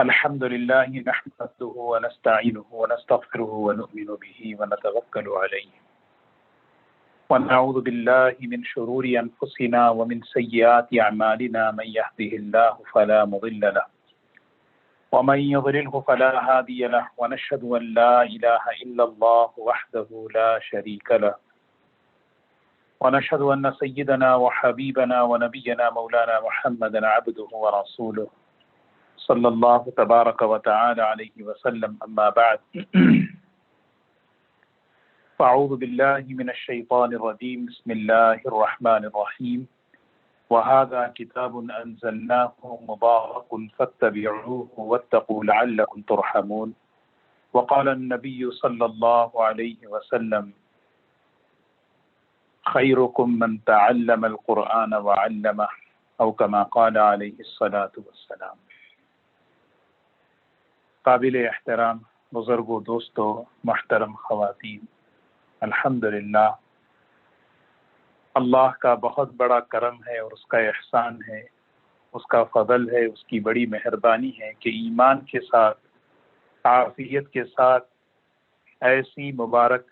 الحمد لله نحمده ونستعينه ونستغفره ونؤمن به ونتوكل عليه ونعوذ بالله من شرور أنفسنا ومن سيئات أعمالنا من يهده الله فلا مضل له ومن يضلله فلا هادي له ونشهد أن لا إله إلا الله وحده لا شريك له ونشهد أن سيدنا وحبيبنا ونبينا مولانا محمدا عبده ورسوله صلی اللہ تبارک و تعالی علیہ وسلم اما بعد فاعوذ باللہ من الشیطان الرجیم بسم اللہ الرحمن الرحیم وهذا كتاب انزلناه مبارك فاتبعوه واتقوا لعلكم ترحمون وقال النبي صلی اللہ علیہ وسلم خيركم من تعلم القرآن وعلمه او كما قال علیہ الصلاة والسلام۔ قابل احترام بزرگوں، دوستوں، محترم خواتین، الحمدللہ اللہ کا بہت بڑا کرم ہے اور اس کا احسان ہے، اس کا فضل ہے، اس کی بڑی مہربانی ہے کہ ایمان کے ساتھ، عافیت کے ساتھ ایسی مبارک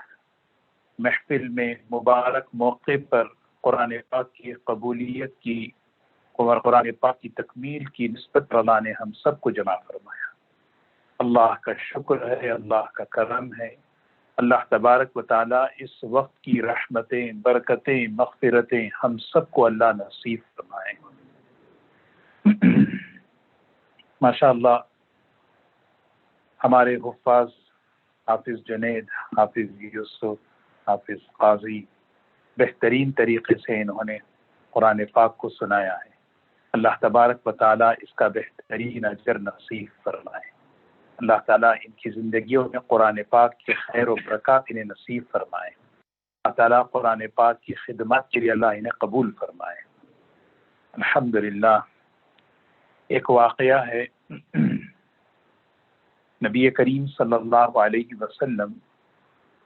محفل میں، مبارک موقع پر قرآن پاک کی قبولیت کی اور قرآن پاک کی تکمیل کی نسبت اللہ نے ہم سب کو جمع فرمایا۔ اللہ کا شکر ہے، اللہ کا کرم ہے۔ اللہ تبارک و تعالیٰ اس وقت کی رحمتیں، برکتیں، مغفرتیں ہم سب کو اللہ نصیب فرمائے۔ ماشاء اللہ ہمارے حفاظ حافظ جنید، حافظ یوسف، حافظ قاضی بہترین طریقے سے انہوں نے قرآن پاک کو سنایا ہے۔ اللہ تبارک و تعالیٰ اس کا بہترین اجر نصیب فرمائے۔ اللہ تعالیٰ ان کی زندگیوں میں قرآن پاک کے خیر و برکات انہیں نصیب فرمائے۔ اللہ تعالیٰ قرآن پاک کی خدمت کے لیے اللہ انہیں قبول فرمائے۔ الحمدللہ ایک واقعہ ہے، نبی کریم صلی اللہ علیہ وسلم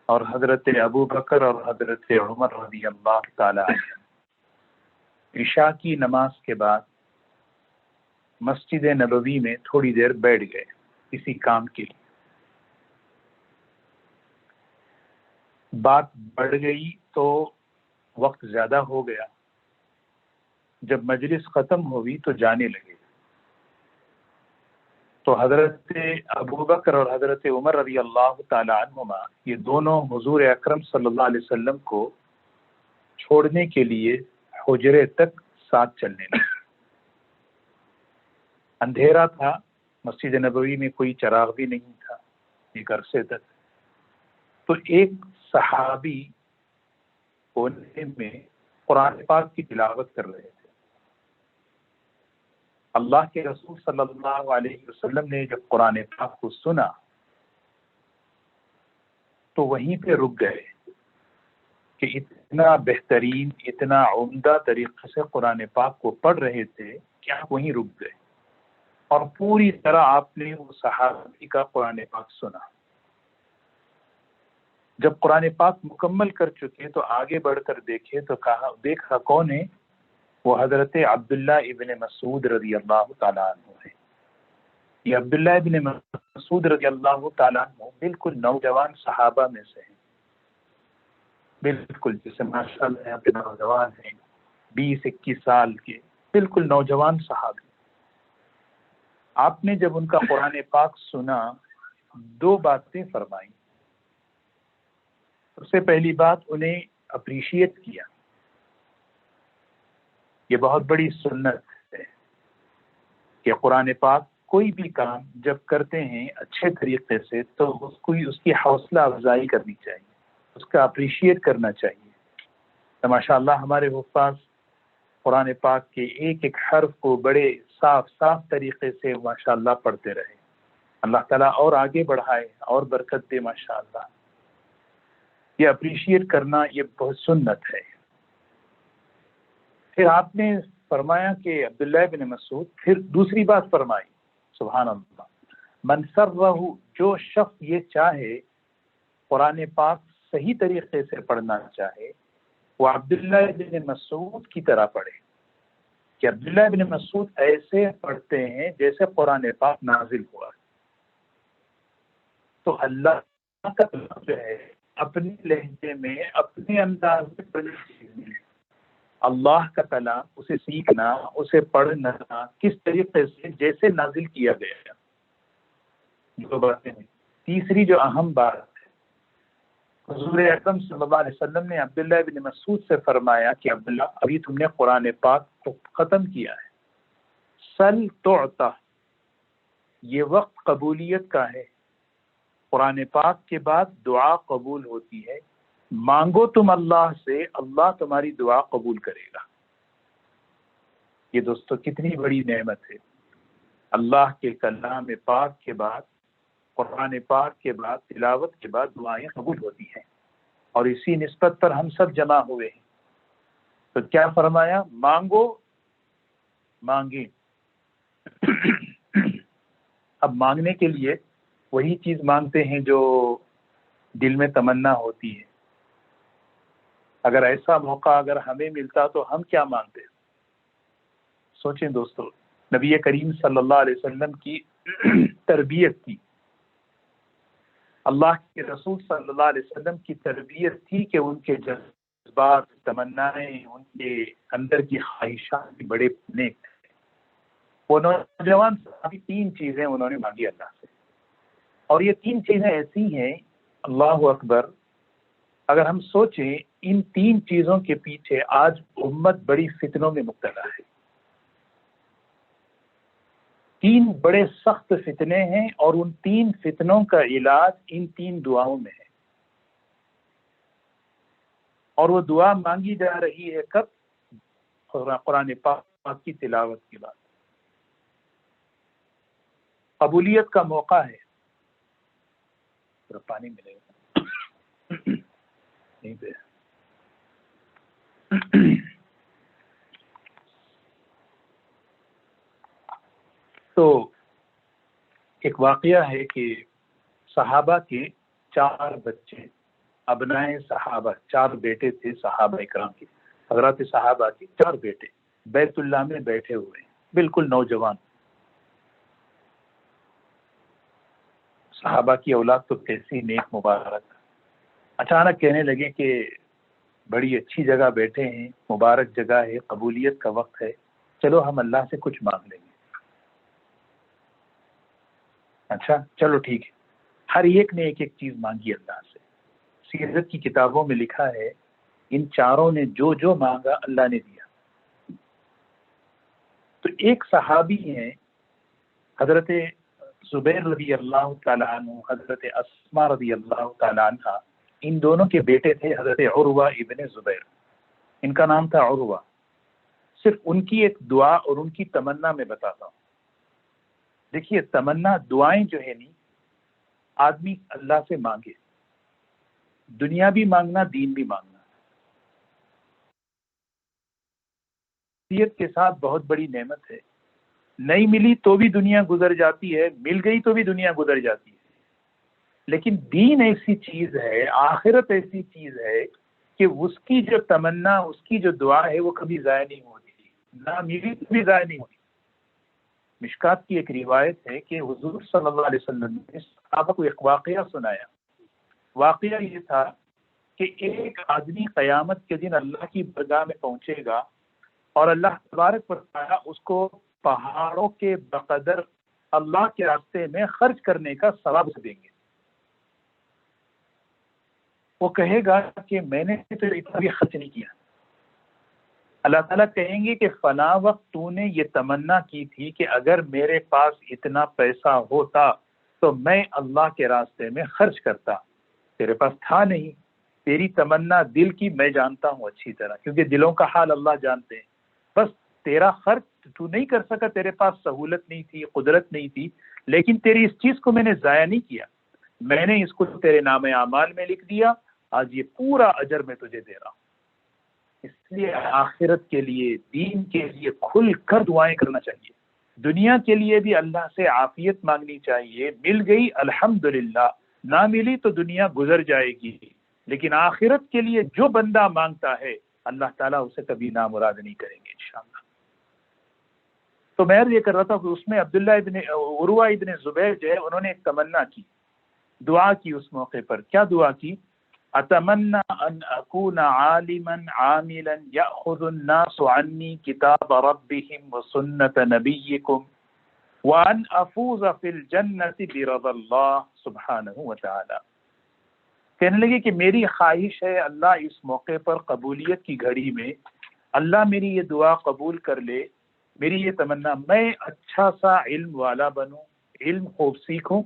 اور حضرت ابو بکر اور حضرت عمر رضی اللہ تعالیٰ عنہ عشاء کی نماز کے بعد مسجد نبوی میں تھوڑی دیر بیٹھ گئے کسی کام کے لیے۔ بات بڑھ گئی تو وقت زیادہ ہو گیا۔ جب مجلس ختم ہوئی تو جانے لگے تو حضرت ابو بکر اور حضرت عمر رضی اللہ تعالی عنہما یہ دونوں حضور اکرم صلی اللہ علیہ وسلم کو چھوڑنے کے لیے حجرے تک ساتھ چلنے لگے۔ اندھیرا تھا، مسجد نبوی میں کوئی چراغ بھی نہیں تھا ایک عرصے تک۔ تو ایک صحابی کونے میں قرآن پاک کی تلاوت کر رہے تھے۔ اللہ کے رسول صلی اللہ علیہ وسلم نے جب قرآن پاک کو سنا تو وہیں پہ رک گئے کہ اتنا بہترین، اتنا عمدہ طریقے سے قرآن پاک کو پڑھ رہے تھے کہ آپ وہیں رک گئے اور پوری طرح آپ نے وہ صحابی کا قرآن پاک سنا۔ جب قرآن پاک مکمل کر چکے تو آگے بڑھ کر دیکھے تو دیکھا کون ہے؟ وہ حضرت عبداللہ ابن مسعود رضی اللہ تعالیٰ عنہ ہے۔ یہ عبداللہ ابن مسعود رضی اللہ تعالیٰ عنہ بالکل نوجوان صحابہ میں سے ہیں، بالکل جیسے ماشاء اللہ یہاں پہ نوجوان ہیں 20-21 سال کے، بالکل نوجوان صحابی۔ آپ نے جب ان کا قرآن پاک سنا دو باتیں فرمائیں۔ سب سے پہلی بات انہیں اپریشیٹ کیا۔ یہ بہت بڑی سنت ہے کہ قرآن پاک کوئی بھی کام جب کرتے ہیں اچھے طریقے سے تو اس کی حوصلہ افزائی کرنی چاہیے، اس کا اپریشیٹ کرنا چاہیے۔ تو ماشاء اللہ ہمارے حفاظ قرآن پاک کے ایک ایک حرف کو بڑے صاف طریقے سے ماشاء اللہ پڑھتے رہے۔ اللہ تعالیٰ اور آگے بڑھائے اور برکت دے ماشاء اللہ۔ یہ اپریشیٹ کرنا یہ بہت سنت ہے۔ پھر آپ نے فرمایا کہ عبداللہ بن مسعود، پھر دوسری بات فرمائی، سبحان اللہ، من سرہ، جو شخص یہ چاہے قرآن پاک صحیح طریقے سے پڑھنا چاہے وہ عبداللہ بن مسعود کی طرح پڑھے۔ کہ عبداللہ بن مسعود ایسے پڑھتے ہیں جیسے قرآن پاک نازل ہوا. تو اللہ کا جو ہے اپنے لہجے میں اپنے انداز میں پڑھنے، اللہ کا کلام اسے سیکھنا، اسے پڑھنا کس طریقے سے جیسے نازل کیا گیا. دو باتیں ہیں. تیسری جو اہم بات ہے، حضور اکرم صلی اللہ علیہ وسلم نے عبداللہ بن مسعود سے فرمایا کہ عبداللہ ابھی تم نے قرآن پاک کو ختم کیا ہے، سل تعطا، یہ وقت قبولیت کا ہے. قرآن پاک کے بعد دعا قبول ہوتی ہے، مانگو تم اللہ سے، اللہ تمہاری دعا قبول کرے گا. یہ دوستو کتنی بڑی نعمت ہے. اللہ کے کلام پاک کے بعد، قرآن پاک کے بعد، تلاوت کے بعد دعائیں قبول ہوتی ہیں، اور اسی نسبت پر ہم سب جمع ہوئے ہیں. تو کیا فرمایا؟ مانگو، مانگیں. اب مانگنے کے لیے وہی چیز مانگتے ہیں جو دل میں تمنا ہوتی ہے. اگر ایسا موقع اگر ہمیں ملتا تو ہم کیا مانگتے؟ سوچیں دوستو، نبی کریم صلی اللہ علیہ وسلم کی تربیت تھی، اللہ کے رسول صلی اللہ علیہ وسلم کی تربیت تھی کہ ان کے جذبات، تمنائیں، ان کے اندر کی خواہشات بڑے نیک تھے. وہ نوجوان صحابی تین چیزیں انہوں نے مانگی اللہ سے، اور یہ تین چیزیں ایسی ہیں، اللہ اکبر، اگر ہم سوچیں ان تین چیزوں کے پیچھے آج امت بڑی فتنوں میں مبتلا ہے. تین بڑے سخت فتنے ہیں، اور ان تین فتنوں کا علاج ان تین دعاؤں میں ہے. اور وہ دعا مانگی جا رہی ہے کب؟ قرآن پاک کی تلاوت کے بعد. قبولیت کا موقع ہے. پانی ملے گا نہیں پہ. تو ایک واقعہ ہے کہ صحابہ کے 4 بچے، ابنائے صحابہ، 4 بیٹے تھے صحابہ اکرام کے، حضرات صحابہ کے 4 بیٹے بیت اللہ میں بیٹھے ہوئے ہیں، بالکل نوجوان. صحابہ کی اولاد تو کیسی نیک مبارک. اچانک کہنے لگے کہ بڑی اچھی جگہ بیٹھے ہیں، مبارک جگہ ہے، قبولیت کا وقت ہے، چلو ہم اللہ سے کچھ مانگ لیں گے. اچھا چلو ٹھیک ہے. ہر ایک نے ایک ایک چیز مانگی اللہ سے. سیرت کی کتابوں میں لکھا ہے ان چاروں نے جو جو مانگا اللہ نے دیا. تو ایک صحابی ہیں حضرت زبیر رضی اللہ تعالیٰ عنہ، حضرت اسما رضی اللہ تعالیٰ عنہ، ان دونوں کے بیٹے تھے حضرت عروہ ابن زبیر. ان کا نام تھا عروہ. صرف ان کی ایک دعا اور ان کی تمنا میں بتاتا ہوں. دیکھیے تمنا، دعائیں جو ہے نہیں، آدمی اللہ سے مانگے، دنیا بھی مانگنا، دین بھی مانگنا. کے ساتھ بہت بڑی نعمت ہے. نہیں ملی تو بھی دنیا گزر جاتی ہے، مل گئی تو بھی دنیا گزر جاتی ہے. لیکن دین ایسی چیز ہے، آخرت ایسی چیز ہے کہ اس کی جو تمنا، اس کی جو دعا ہے وہ کبھی ضائع نہیں ہوتی، نہ ملی تو بھی ضائع نہیں ہوتی. مشکات کی ایک روایت ہے کہ حضور صلی اللہ علیہ وسلم نے صحابہ کو ایک واقعہ سنایا. واقعہ یہ تھا کہ ایک آدمی قیامت کے دن اللہ کی بارگاہ میں پہنچے گا، اور اللہ تبارک و تعالیٰ اس کو پہاڑوں کے بقدر اللہ کے راستے میں خرچ کرنے کا ثواب دیں گے. وہ کہے گا کہ میں نے تو اتنا بھی خرچ نہیں کیا. اللہ تعالیٰ کہیں گے کہ فلاں وقت تو نے یہ تمنا کی تھی کہ اگر میرے پاس اتنا پیسہ ہوتا تو میں اللہ کے راستے میں خرچ کرتا. تیرے پاس تھا نہیں. تیری تمنا دل کی میں جانتا ہوں اچھی طرح، کیونکہ دلوں کا حال اللہ جانتے ہیں. بس تیرا خرچ تو نہیں کر سکا، تیرے پاس سہولت نہیں تھی، قدرت نہیں تھی، لیکن تیری اس چیز کو میں نے ضائع نہیں کیا. میں نے اس کو تیرے نام اعمال میں لکھ دیا. آج یہ پورا اجر میں تجھے دے رہا ہوں. اس لیے آخرت کے لیے، دین کے لیے کھل کر دعائیں کرنا چاہیے. دنیا کے لیے بھی اللہ سے عافیت مانگنی چاہیے. مل گئی الحمدللہ، نہ ملی تو دنیا گزر جائے گی. لیکن آخرت کے لیے جو بندہ مانگتا ہے اللہ تعالیٰ اسے کبھی نامراد نہیں کریں گے انشاءاللہ. تو میں یہ کر رہا تھا کہ اس میں عبداللہ ابن عروہ ابن زبیر جو ہے انہوں نے ایک تمنا کی، دعا کی اس موقع پر. کیا دعا کی؟ اتمنى ان اكون عالما عاملا ياخذ الناس عني كتاب ربهم وسنة نبيكم وان افوز في الجنة برضا الله سبحانه وتعالى. کہنے لگے کہ میری خواہش ہے اللہ اس موقع پر قبولیت کی گھڑی میں اللہ میری یہ دعا قبول کر لے. میری یہ تمنا میں اچھا سا علم والا بنوں، علم خوب سیکھوں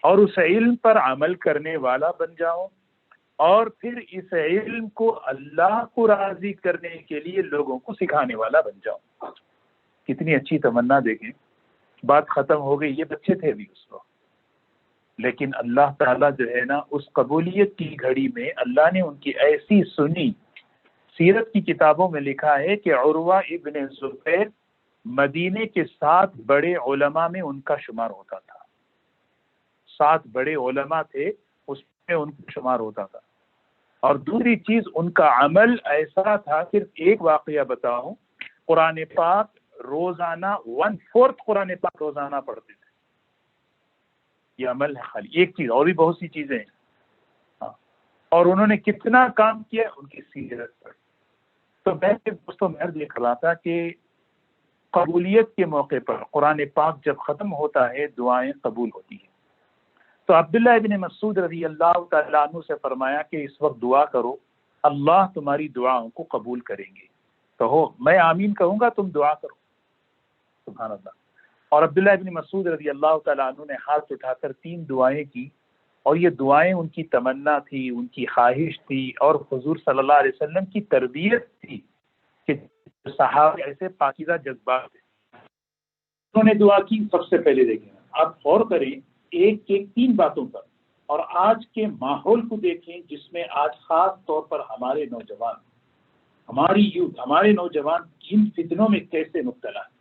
اور اس علم پر عمل کرنے والا بن جاؤں، اور پھر اس علم کو اللہ کو راضی کرنے کے لیے لوگوں کو سکھانے والا بن جاؤں. کتنی اچھی تمنا دیکھیں. بات ختم ہو گئی. یہ بچے تھے بھی اس وقت، لیکن اللہ تعالیٰ جو ہے نا اس قبولیت کی گھڑی میں اللہ نے ان کی ایسی سنی. سیرت کی کتابوں میں لکھا ہے کہ عروہ ابن زبیر مدینے کے 7 بڑے علماء میں ان کا شمار ہوتا تھا. 7 بڑے علماء تھے، اس میں ان کا شمار ہوتا تھا. اور دوسری چیز ان کا عمل ایسا تھا. صرف ایک واقعہ بتاؤں، قرآن پاک روزانہ 1/4 قرآن پاک روزانہ پڑھتے تھے. یہ عمل ہے خالی. ایک چیز اور بھی بہت سی چیزیں ہیں. اور انہوں نے کتنا کام کیا ان کی سیرت پر. تو میں دوستوں میں دیکھ رہا تھا کہ قبولیت کے موقع پر قرآن پاک جب ختم ہوتا ہے دعائیں قبول ہوتی ہیں. تو عبداللہ ابن مسعود رضی اللہ تعالیٰ عنہ سے فرمایا کہ اس وقت دعا کرو، اللہ تمہاری دعاؤں کو قبول کریں گے. کہو میں آمین کہوں گا، تم دعا کرو. سبحان اللہ. اور عبداللہ ابن مسعود رضی اللہ تعالیٰ عنہ نے ہاتھ اٹھا کر 3 دعائیں کی، اور یہ دعائیں ان کی تمنا تھی، ان کی خواہش تھی، اور حضور صلی اللہ علیہ وسلم کی تربیت تھی کہ صحابہ ایسے پاکیزہ جذبات تھے. انہوں نے دعا کی. سب سے پہلے دیکھیں، آپ غور کریں ایک 3 باتوں پر، اور آج کے ماحول کو دیکھیں جس میں آج خاص طور پر ہمارے نوجوان، ہماری یوتھ، ہمارے نوجوان ان فتنوں میں کیسے مبتلا ہیں.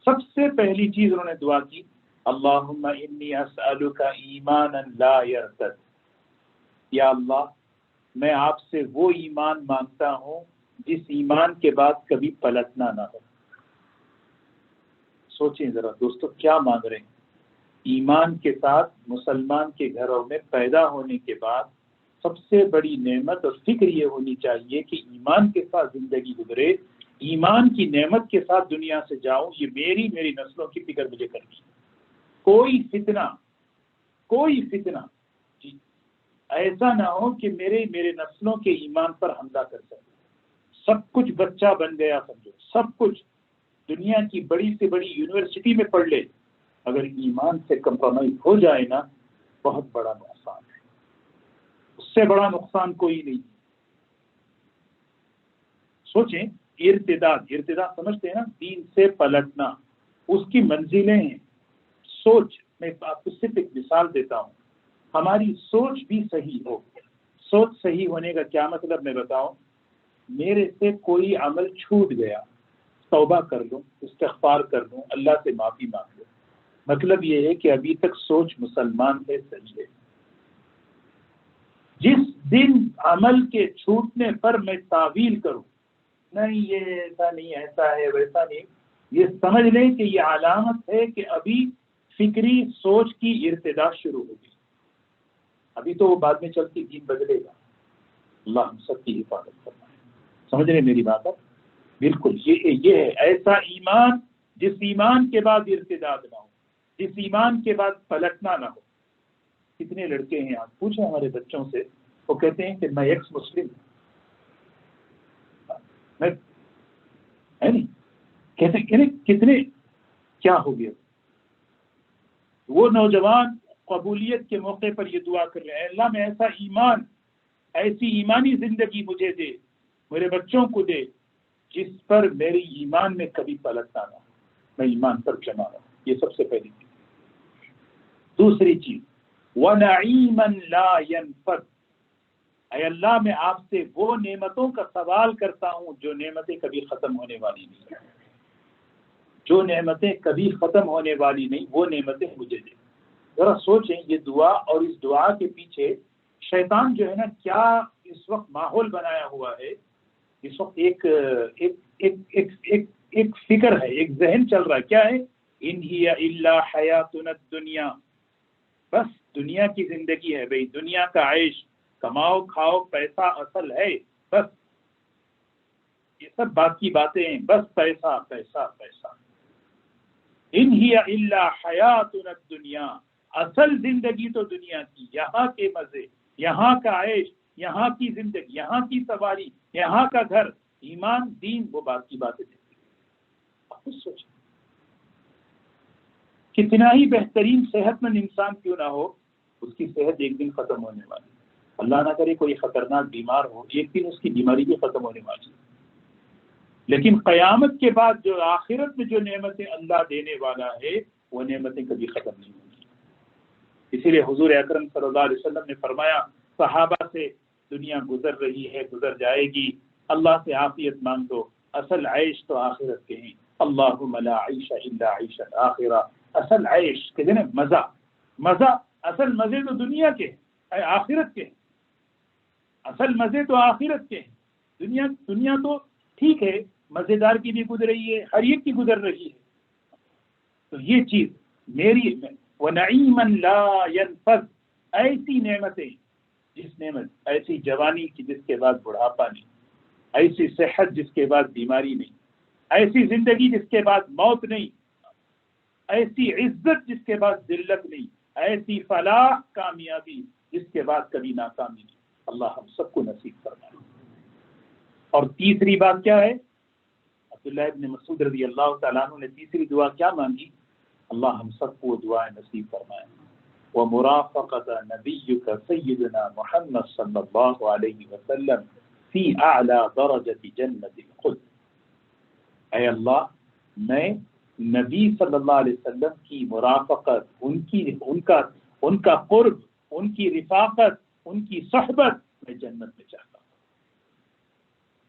سب سے پہلی چیز انہوں نے دعا کی، اللہم انی اسألک ایمانا لا یرتد. یا اللہ میں آپ سے وہ ایمان مانگتا ہوں جس ایمان کے بعد کبھی پلٹنا نہ ہو. سوچیں ذرا دوستو کیا مانگ رہے ہیں. ایمان کے ساتھ مسلمان کے گھروں میں پیدا ہونے کے بعد سب سے بڑی نعمت اور فکر یہ ہونی چاہیے کہ ایمان کے ساتھ زندگی گزرے، ایمان کی نعمت کے ساتھ دنیا سے جاؤں. یہ میری نسلوں کی فکر مجھے کرنی ہے. کوئی فتنہ جی ایسا نہ ہو کہ میرے نسلوں کے ایمان پر حملہ کر سکے. سب کچھ بچہ بن گیا سمجھو، سب کچھ دنیا کی بڑی سے بڑی یونیورسٹی میں پڑھ لے، اگر ایمان سے کمپرومائز ہو جائے نا بہت بڑا نقصان ہے. اس سے بڑا نقصان کوئی نہیں. سوچیں ارتداد سمجھتے ہیں نا، دین سے پلٹنا، اس کی منزلیں ہیں. سوچ، میں آپ کو صرف ایک مثال دیتا ہوں. ہماری سوچ بھی صحیح ہو. سوچ صحیح ہونے کا کیا مطلب میں بتاؤں. میرے سے کوئی عمل چھوٹ گیا، توبہ کر لوں، استغفار کر لوں، اللہ سے معافی مانگ لوں. مطلب یہ ہے کہ ابھی تک سوچ مسلمان ہے، صحیح ہے. جس دن عمل کے چھوٹنے پر میں تعویل کروں، نہیں یہ ایسا نہیں، ایسا ہے ویسا نہیں، یہ سمجھ لیں کہ یہ علامت ہے کہ ابھی فکری سوچ کی ارتداد شروع ہوگی. ابھی تو وہ بعد میں چلتی دین بدلے گا. اللہ ہم سب کی حفاظت کرنا ہے. سمجھ رہے میری بات؟ بالکل یہ ہے ایسا ایمان جس ایمان کے بعد ارتداد نہ ہو، جس ایمان کے بعد پلٹنا نہ ہو. کتنے لڑکے ہیں آپ پوچھیں ہمارے بچوں سے، وہ کہتے ہیں کہ میں ایکس مسلم ہوں. میں نہیں کہتے کتنے کیا ہو گیا. وہ نوجوان قبولیت کے موقع پر یہ دعا کر رہے ہیں، اللہ میں ایسا ایمان، ایسی ایمانی زندگی مجھے دے، میرے بچوں کو دے، جس پر میری ایمان میں کبھی پلٹنا نہ ہو، میں ایمان پر جمع رہوں. یہ سب سے پہلی چیز. دوسری چیز، وَنَعِيمًا لَا يَنْفَدُ. اے اللہ میں آپ سے وہ نعمتوں کا سوال کرتا ہوں جو نعمتیں کبھی ختم ہونے والی نہیں ہیں. جو نعمتیں کبھی ختم ہونے والی نہیں، وہ نعمتیں مجھے دے. ذرا سوچیں یہ دعا، اور اس دعا کے پیچھے شیطان جو ہے نا کیا اس وقت ماحول بنایا ہوا ہے. اس وقت ایک فکر ہے، ایک ذہن چل رہا ہے، کیا ہے؟ ان ہی الا حیاتنا الدنیا، بس دنیا کی زندگی ہے بھئی، دنیا کا عیش، کماؤ کھاؤ پیسہ اصل ہے، بس یہ سب بات کی باتیں ہیں، بس پیسہ پیسہ پیسہ۔ ان ہی الا حیاتنا الدنیا، اصل زندگی تو دنیا کی، یہاں کے مزے، یہاں کا عیش، یہاں کی زندگی، یہاں کی سواری، یہاں کا گھر، ایمان دین وہ بات کی باتیں دیکھیں۔ آپ خود سوچیں، کتنا ہی بہترین صحت مند انسان کیوں نہ ہو، اس کی صحت ایک دن ختم ہونے والی، اللہ نہ کرے کوئی خطرناک بیمار ہو، ایک دن اس کی بیماری بھی ختم ہونے والی، لیکن قیامت کے بعد جو آخرت میں جو نعمتیں اللہ دینے والا ہے وہ نعمتیں کبھی ختم نہیں ہوں گی۔ اسی لیے حضور اکرم صلی اللہ علیہ وسلم نے فرمایا صحابہ سے، دنیا گزر رہی ہے، گزر جائے گی، اللہ سے عافیت مانگ دو، اصل عیش تو آخرت کے ہیں، اللہم لا عیش الا عیش الآخرہ، اصل عیش کہتے ہیں مزہ، مزہ، اصل مزے تو دنیا کے ہیں، آخرت کے ہیں، اصل مزے تو آخرت کے ہیں، دنیا تو ٹھیک ہے، مزیدار کی بھی گزر رہی ہے، ہر ایک کی گزر رہی ہے، تو یہ چیز میری وَنَعِيمًا لَا يَنْفَذ، ایسی نعمتیں، جس نعمت، ایسی جوانی کی جس کے بعد بڑھاپا نہیں، ایسی صحت جس کے بعد بیماری نہیں، ایسی زندگی جس کے بعد موت نہیں، ایسی عزت جس کے بعد ذلت نہیں، ایسی فلاح کامیابی جس کے بعد کبھی ناکامی نہیں، اللہ ہم سب کو نصیب فرمائے۔ اور تیسری بات کیا ہے؟ عبداللہ ابن مسعود رضی اللہ تعالیٰ عنہ نے تیسری دعا کیا مانگی؟ اللہ ہم سب کو دعائیں نصیب فرمائے۔ وَمُرَافَقَةَ نَبِيِّكَ سَيِّدِنَا محمد صلی اللہ علیہ وسلم فی اعلیٰ درجۃ جنت الخلد، اے اللہ میں نبی صلی اللہ علیہ وسلم کی مرافقت، ان کا قرب، ان کی رفاقت، ان کی صحبت میں جنت میں چاہتا ہوں۔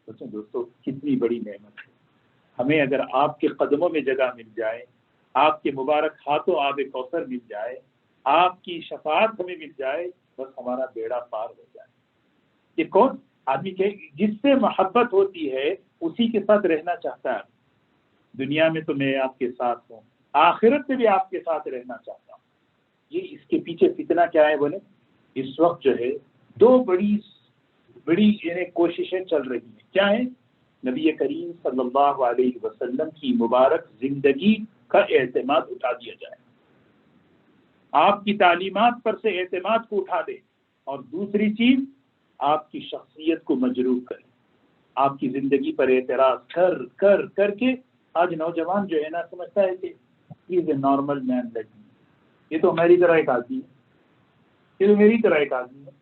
سوچیں دوستو کتنی بڑی نعمت ہے، ہمیں اگر آپ کے قدموں میں جگہ مل جائے، آپ کے مبارک ہاتھوں آب کوثر مل جائے، آپ کی شفاعت ہمیں مل جائے، بس ہمارا بیڑا پار ہو جائے۔ یہ کون آدمی کہ جس سے محبت ہوتی ہے اسی کے ساتھ رہنا چاہتا ہے، دنیا میں تو میں آپ کے ساتھ ہوں، آخرت میں بھی آپ کے ساتھ رہنا چاہتا ہوں۔ یہ اس کے پیچھے فتنہ کیا ہے بولے؟ اس وقت جو ہے دو بڑی کوششیں چل رہی ہیں، کیا ہے؟ نبی کریم صلی اللہ علیہ وسلم کی مبارک زندگی کا اعتماد اٹھا دیا جائے، آپ کی تعلیمات پر سے اعتماد کو اٹھا دے، اور دوسری چیز آپ کی شخصیت کو مجروح کرے، آپ کی زندگی پر اعتراض کر کر کر کے آج نوجوان جو ہے نا سمجھتا ہے کہ از a normal main like me, یہ تو میری طرح ایک آدمی ہے، یہ تو میری طرح ایک آدمی ہے،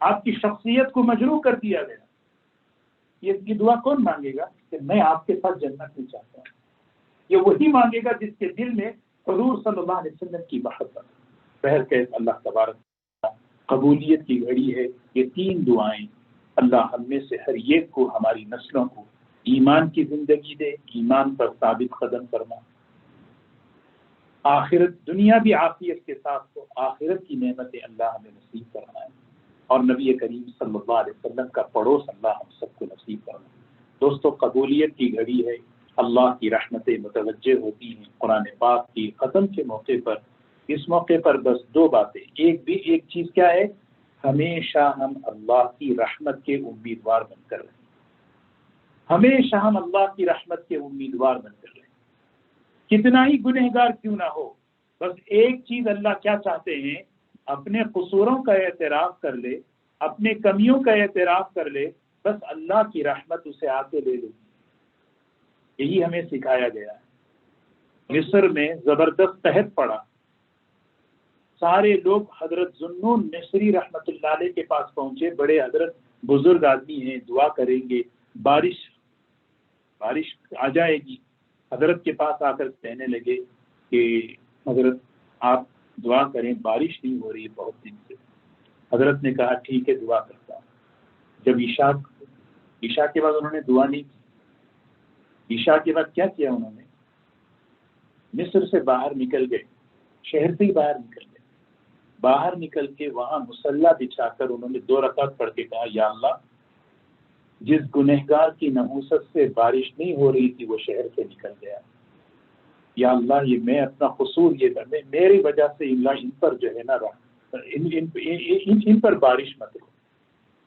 آپ کی شخصیت کو مجروح کر دیا گیا۔ یہ دعا کون مانگے گا کہ میں آپ کے ساتھ جنت میں چاہتا ہوں؟ یہ وہی مانگے گا جس کے دل میں حضور صلی اللہ علیہ وسلم کی محبت۔ بہرکیف اللہ تبارک قبولیت کی گھڑی ہے، یہ تین دعائیں اللہ ہم میں سے ہر ایک کو، ہماری نسلوں کو ایمان کی زندگی دے، ایمان پر ثابت قدم فرما، آخرت دنیا بھی عافیت کے ساتھ ہو، آخرت کی نعمتیں اللہ ہمیں نصیب فرمائے، اور نبی کریم صلی اللہ علیہ وسلم کا پڑوس اللہ ہم سب کو نصیب فرمائے۔ دوستو قبولیت کی گھڑی ہے، اللہ کی رحمتیں متوجہ ہوتی ہیں قرآن پاک کی ختم کے موقع پر۔ اس موقع پر بس دو باتیں، ایک چیز کیا ہے؟ ہمیشہ ہم اللہ کی رحمت کے امیدوار بن کر رہیں، ہمیشہ ہم اللہ کی رحمت کے امیدوار بن کر رہیں، کتنا ہی گنہگار کیوں نہ ہو، بس ایک چیز اللہ کیا چاہتے ہیں؟ اپنے قصوروں کا اعتراف کر لے، اپنے کمیوں کا اعتراف کر لے، بس اللہ کی رحمت اسے آ کے لے لے۔ یہی ہمیں سکھایا گیا ہے۔ مصر میں زبردست قحط پڑا، سارے لوگ حضرت ذوالنون مصری رحمت اللہ علیہ کے پاس پہنچے، بڑے حضرت بزرگ آدمی ہیں، دعا کریں گے، بارش آ جائے گی۔ حضرت کے پاس آ کر کہنے لگے کہ حضرت آپ دعا کریں، بارش نہیں ہو رہی ہے بہت دن سے۔ حضرت نے کہا ٹھیک ہے دعا کرتا ہوں۔ جب عشاء کے بعد انہوں نے دعا نہیں کی، عشاء کے بعد کیا کیا انہوں نے؟ مصر سے باہر نکل گئے، شہر سے ہی باہر نکل گئے، باہر نکل کے وہاں مصلی بچھا کر انہوں نے 2 رکعت پڑھ کے کہا یا اللہ جس گنہگار کی نحوست سے بارش نہیں ہو رہی تھی وہ شہر سے نکل گیا. یا اللہ یہ میں اپنا قصور یہ میری وجہ سے اللہ ان پر جو ہے نا ان پر بارش مت ہو.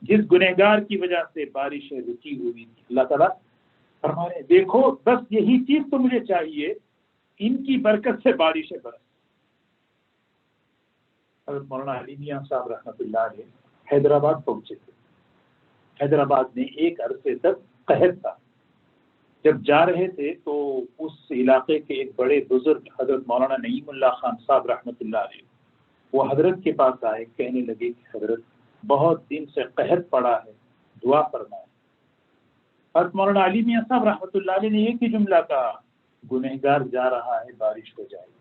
جس گنہگار کی وجہ سے بارشیں رکی ہوئی تھی اللہ تعالیٰ فرما رہے ہیں دیکھو بس یہی چیز تو مجھے چاہیے، ان کی برکت سے بارشیں برس. حضرت مولانا علی میاں صاحب رحمۃ اللہ علیہ حیدرآباد پہنچے تھے. حیدرآباد میں ایک عرصے تک قحط تھا. جب جا رہے تھے تو اس علاقے کے ایک بڑے بزرگ حضرت مولانا نعیم اللہ خان صاحب رحمۃ اللہ علیہ وہ حضرت کے پاس آئے، کہنے لگے کہ حضرت بہت دن سے قحط پڑا ہے، دعا فرمائیں. حضرت مولانا علی میاں صاحب رحمۃ اللہ علیہ نے ایک ہی جملہ کہا، گنہگار جا رہا ہے بارش ہو جائے گی.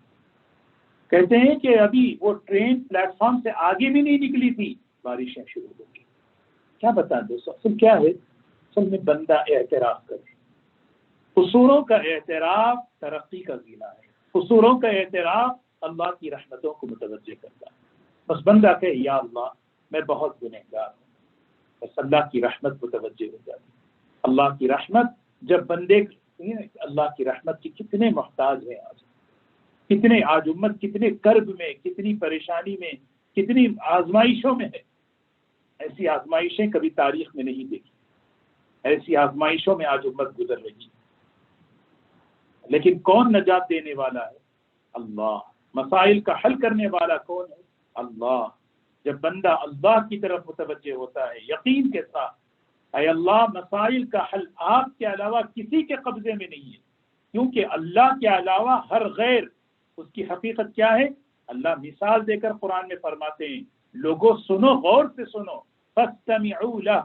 کہتے ہیں کہ ابھی وہ ٹرین پلیٹ فارم سے آگے بھی نہیں نکلی تھی، بارشیں شروع ہو گئی. کیا بتائیں دوستوں، اصل کیا ہے؟ اصل میں بندہ اعتراف کرے. قصوروں کا اعتراف ترقی کا زینہ ہے. قصوروں کا اعتراف اللہ کی رحمتوں کو متوجہ کرتا ہے. بس بندہ کہے یا اللہ میں بہت گنہگار ہوں، بس اللہ کی رحمت متوجہ ہو جاتی. اللہ کی رحمت جب بندے اللہ کی رحمت کی کتنے محتاج ہیں آج، کتنے آج امت کتنے کرب میں، کتنی پریشانی میں، کتنی آزمائشوں میں ہے. ایسی آزمائشیں کبھی تاریخ میں نہیں دیکھی. ایسی آزمائشوں میں آج امت گزر رہی ہے. لیکن کون نجات دینے والا ہے؟ اللہ. مسائل کا حل کرنے والا کون ہے؟ اللہ. جب بندہ اللہ کی طرف متوجہ ہوتا ہے یقین کے ساتھ، اے اللہ مسائل کا حل آپ کے علاوہ کسی کے قبضے میں نہیں ہے، کیونکہ اللہ کے علاوہ ہر غیر. اس کی حقیقت کیا ہے؟ اللہ مثال دے کر قرآن میں فرماتے ہیں لوگوں سنو، غور سے سنو، فاستمعوا له،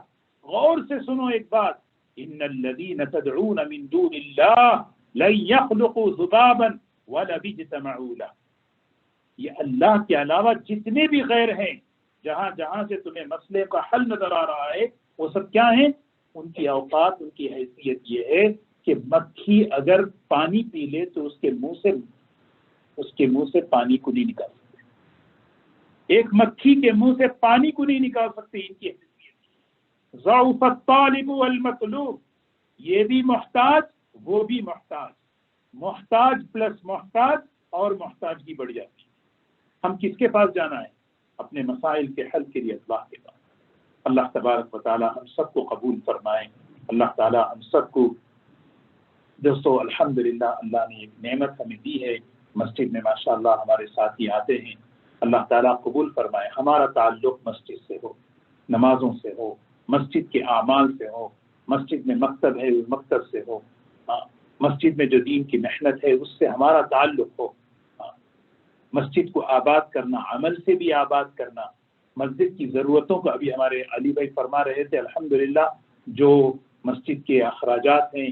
غور سے سنو ایک بات، ان الذين تدعون من دون الله لن يخلقوا ذبابا ولو اجتمعوا له. یہ اللہ کے علاوہ جتنے بھی غیر ہیں، جہاں جہاں سے تمہیں مسئلے کا حل نظر آ رہا ہے، وہ سب کیا ہیں؟ ان کی اوقات، ان کی حیثیت یہ ہے کہ مکھی اگر پانی پی لے تو اس کے منہ سے پانی کو نہیں نکال سکتے. ایک مکھی کے منہ سے پانی کو نہیں نکال سکتے. ان کی حیثیت ضعف الطالب والمطلوب، یہ بھی محتاج وہ بھی محتاج، محتاج پلس محتاج اور محتاجگی بڑھ جاتی ہے. ہم کس کے پاس جانا ہے؟ اپنے مسائل کے حل کے لیے اللہ کے پاس. اللہ تبارک و تعالی ہم سب کو قبول فرمائے. اللہ تعالی ہم سب کو دوستو الحمدللہ اللہ نے ایک نعمت ہمیں دی ہے. مسجد میں ماشاءاللہ ہمارے ساتھی آتے ہیں. اللہ تعالیٰ قبول فرمائے. ہمارا تعلق مسجد سے ہو، نمازوں سے ہو، مسجد کے اعمال سے ہو. مسجد میں مکتب ہے مکتب سے ہو. مسجد میں جو دین کی محنت ہے اس سے ہمارا تعلق ہو. مسجد کو آباد کرنا، عمل سے بھی آباد کرنا. مسجد کی ضرورتوں کو ابھی ہمارے علی بھائی فرما رہے تھے، الحمدللہ جو مسجد کے اخراجات ہیں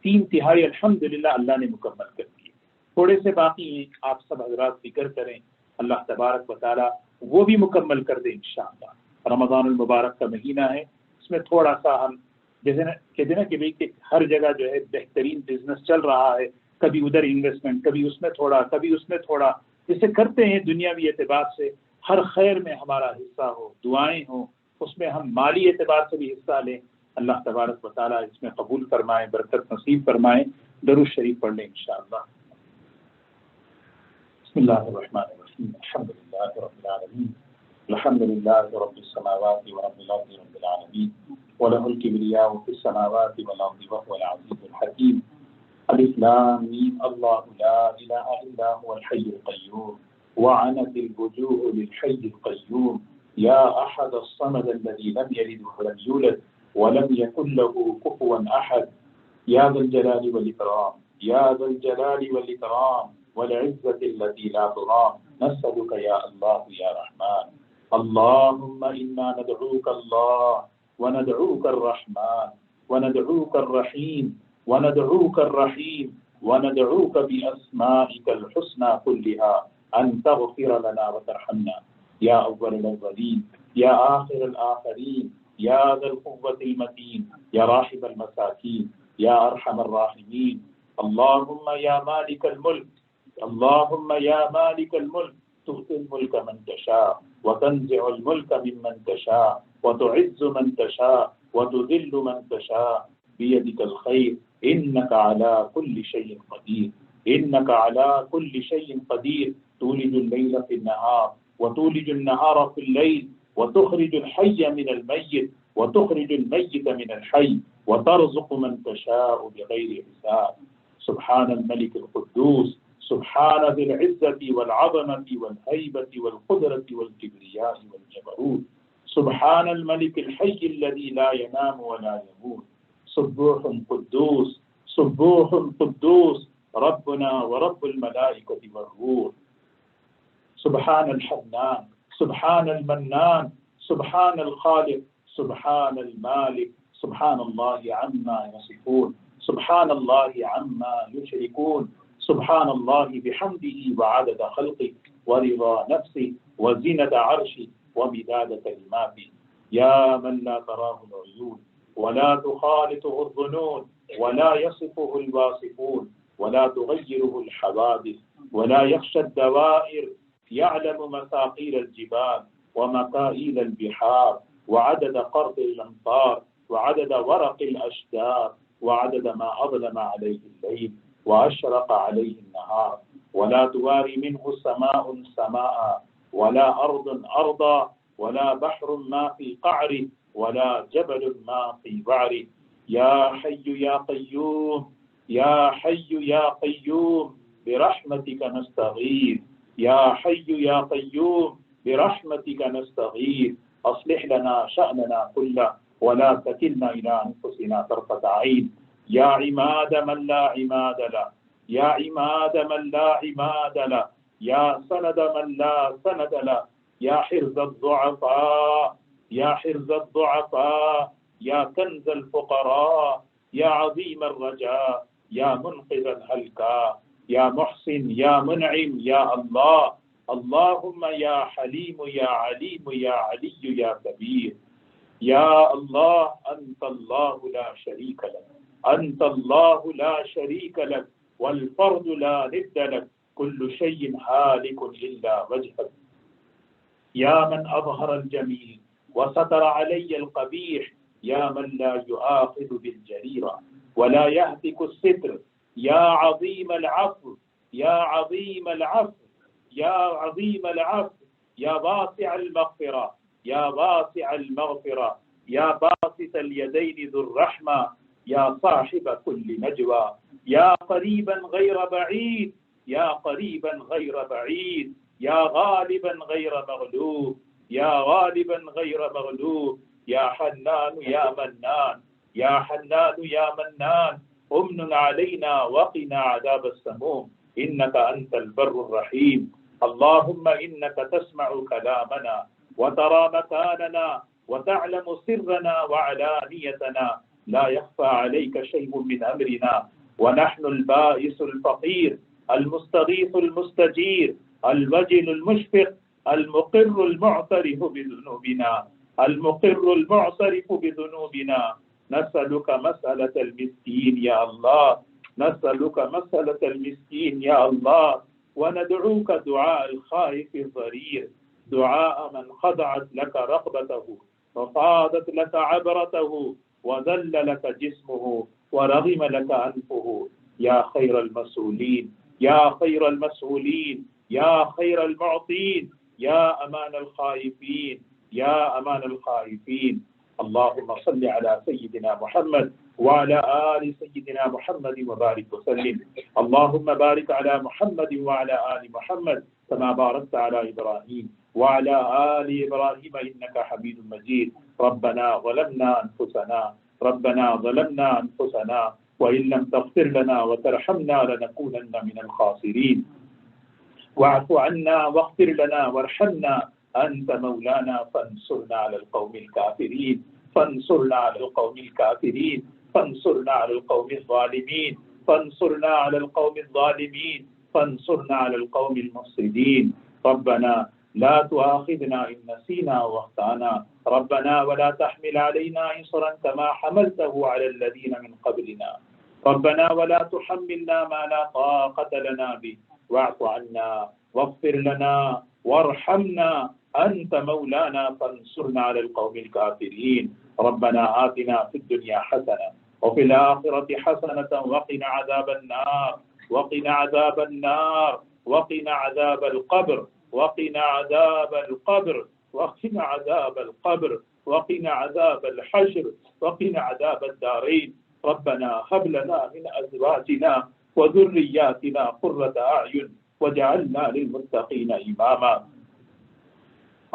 3/3 الحمدللہ اللہ نے مکمل کر دیے. تھوڑے سے باقی ہیں، آپ سب حضرات فکر کریں، اللہ تبارک و تعالی وہ بھی مکمل کر دے انشاءاللہ. رمضان المبارک کا مہینہ ہے، اس میں تھوڑا سا ہم جیسے کہتے ہیں نا کہ بھئی کہ ہر جگہ جو ہے بہترین بزنس چل رہا ہے، کبھی ادھر انویسٹمنٹ، کبھی اس میں تھوڑا، کبھی اس میں تھوڑا، جسے کرتے ہیں دنیاوی اعتبار سے. ہر خیر میں ہمارا حصہ ہو، دعائیں ہوں، اس میں ہم مالی اعتبار سے بھی حصہ لیں. اللہ تبارک و تعالیٰ اس میں قبول فرمائے، برکت نصیب فرمائے. درود شریف پڑھ لیں انشاءاللہ. بسم اللہ الرحمن الرحیم. الحمدللہ رب العالمین، الحمدللہ رب السماوات ورب الارض رب العالمین، وله الكبریاء فی السماوات والارض وهو العزیز الحکیم. الف لام میم. اللہ لا الہ الا هو الحی القیوم وعنت الوجوه للحي القيوم. يا أحد الصمد الذي لم يلد ولم يولد ولم يكن له كفوا أحد. يا ذا الجلال والإكرام، يا ذا الجلال والإكرام والعزة التي لا ترام. نسألك يا الله يا رحمن. اللهم إنا ندعوك الله وندعوك الرحمن وندعوك الرحيم وندعوك الرحيم وندعوك بأسمائك الحسنى كلها أن تغفر لنا وترحمنا يا أول الأولين يا آخر الآخرين يا ذا القوة المتين يا راحم المساكين يا أرحم الراحمين. اللهم يا مالك الملك، اللهم يا مالك الملك تؤتي الملك من تشاء وتنزع الملك ممن تشاء وتعز من تشاء وتذل من تشاء بيدك الخير إنك على كل شيء قدير. إنك على كل شيء قدير. تولج الليل في النهار وتولج النهار في الليل، وتخرج الحي من الميت وتخرج الميت من الحي، وترزق من تشاء بغير حساب. سبحان الملك القدوس، سبحان ذي العزة والعظمة والهيبة والقدرة والكبرياء والجبروت. سبحان الملك الحي الذي لا ينام ولا يموت. سبوح قدوس، سبوح قدوس ربنا ورب الملائكة والروح. سبحان الحنان، سبحان المنان، سبحان الخالق، سبحان المالك، سبحان الله عما يصفون، سبحان الله عما يشركون. سبحان الله بحمده وعدد خلقه ورضا نفسه وزنة عرشه ومداد كلماته. يا من لا تراه العيون ولا تخالطه الظنون ولا يصفه الواصفون ولا تغيره الحوادث ولا يخشى الدوائر، يعلم مثاقيل الجبال ومكائيل البحار وعدد قرض الأمطار وعدد ورق الأشجار وعدد ما أظلم عليه الليل وأشرق عليه النهار، ولا تواري منه سماء سماء ولا أرض أرضا ولا بحر ما في قعره ولا جبل ما في بعره. يا حي يا قيوم، يا حي يا قيوم برحمتك نستغيث. يا حي يا قيوم برحمتك نستغيث. أصلح لنا شأننا كله ولا تكلنا إلى أنفسنا طرفة عين. يا عماد من لا عماد له، يا عماد من لا عماد له، يا سند من لا سند له، يا حرز الضعفاء، يا حرز الضعفاء، يا كنز الفقراء، يا عظيم الرجاء، يا منقذ الهلكاء، يا محسن يا منعم يا الله. اللهم يا حليم يا عليم يا علي يا كبير. يا الله أنت الله لا شريك لك، أنت الله لا شريك لك والفرد لا ند لك، كل شيء هالك إلا وجهك. يا من أظهر الجميل وستر علي القبيح، يا من لا يؤاخذ بالجريرة ولا يهتك الستر، يا عظيم العفو، يا عظيم العفو، يا عظيم العفو، يا واسع المغفرة، يا واسع المغفرة، يا باسط اليدين ذو الرحمة، يا صاحب كل نجوى، يا قريبا غير بعيد، يا قريبا غير بعيد، يا غالبا غير مغلوب، يا غالبا غير مغلوب، يا حنان يا منان، يا حنان يا منان، امن علينا وقنا عذاب السموم، إنك أنت البر الرحيم. اللهم إنك تسمع كلامنا وترى مكاننا وتعلم سرنا وعلانيتنا، لا يخفى عليك شيء من أمرنا، ونحن البائس الفقير المستغيث المستجير الوجل المشفق المقر المعترف بذنوبنا، المقر المعترف بذنوبنا. نسألك مسألة المسكين يا الله، نسألك مسألة المسكين يا الله، وندعوك دعاء الخائف الضرير، دعاء من خضعت لك رقبته وفاضت لك عبرته وذل لك جسمه ورغم لك أنفه. يا خير المسؤولين، يا خير المسؤولين، يا خير المعطين، يا أمان الخائفين، يا أمان الخائفين. اللهم صل على سيدنا محمد وعلى آل سيدنا محمد وبارك وسلم. اللهم بارك على محمد وعلى آل محمد كما باركت على إبراهيم وعلى آل إبراهيم إنك حميد مجيد. ربنا ظلمنا أنفسنا، ربنا ظلمنا أنفسنا وإن لم تغفر لنا وترحمنا لنكونن من الخاسرين. واعف عنا واغفر لنا وارحمنا، أنت مولانا فانصرنا على القوم الكافرين، فانصرنا على القوم الكافرين، فانصرنا على القوم الظالمين، فانصرنا على القوم الظالمين، فانصرنا على القوم المفسدين. ربنا لا تؤاخذنا إن نسينا واخطأنا، ربنا ولا تحمل علينا إصرا كما حملته على الذين من قبلنا، ربنا ولا تحملنا ما لا طاقة لنا به، واعف عنا واغفر لنا وارحمنا، أنت مولانا فانصرنا على القوم الكافرين. ربنا آتنا في الدنيا حسنة وفي الآخرة حسنة وقنا عذاب النار وقنا عذاب النار وقنا عذاب القبر وقنا عذاب القبر وقنا عذاب القبر وقنا عذاب الحشر وقنا عذاب الدارين. ربنا هب لنا من أزواجنا وذرياتنا قرة أعين وجعلنا للمتقين إماما.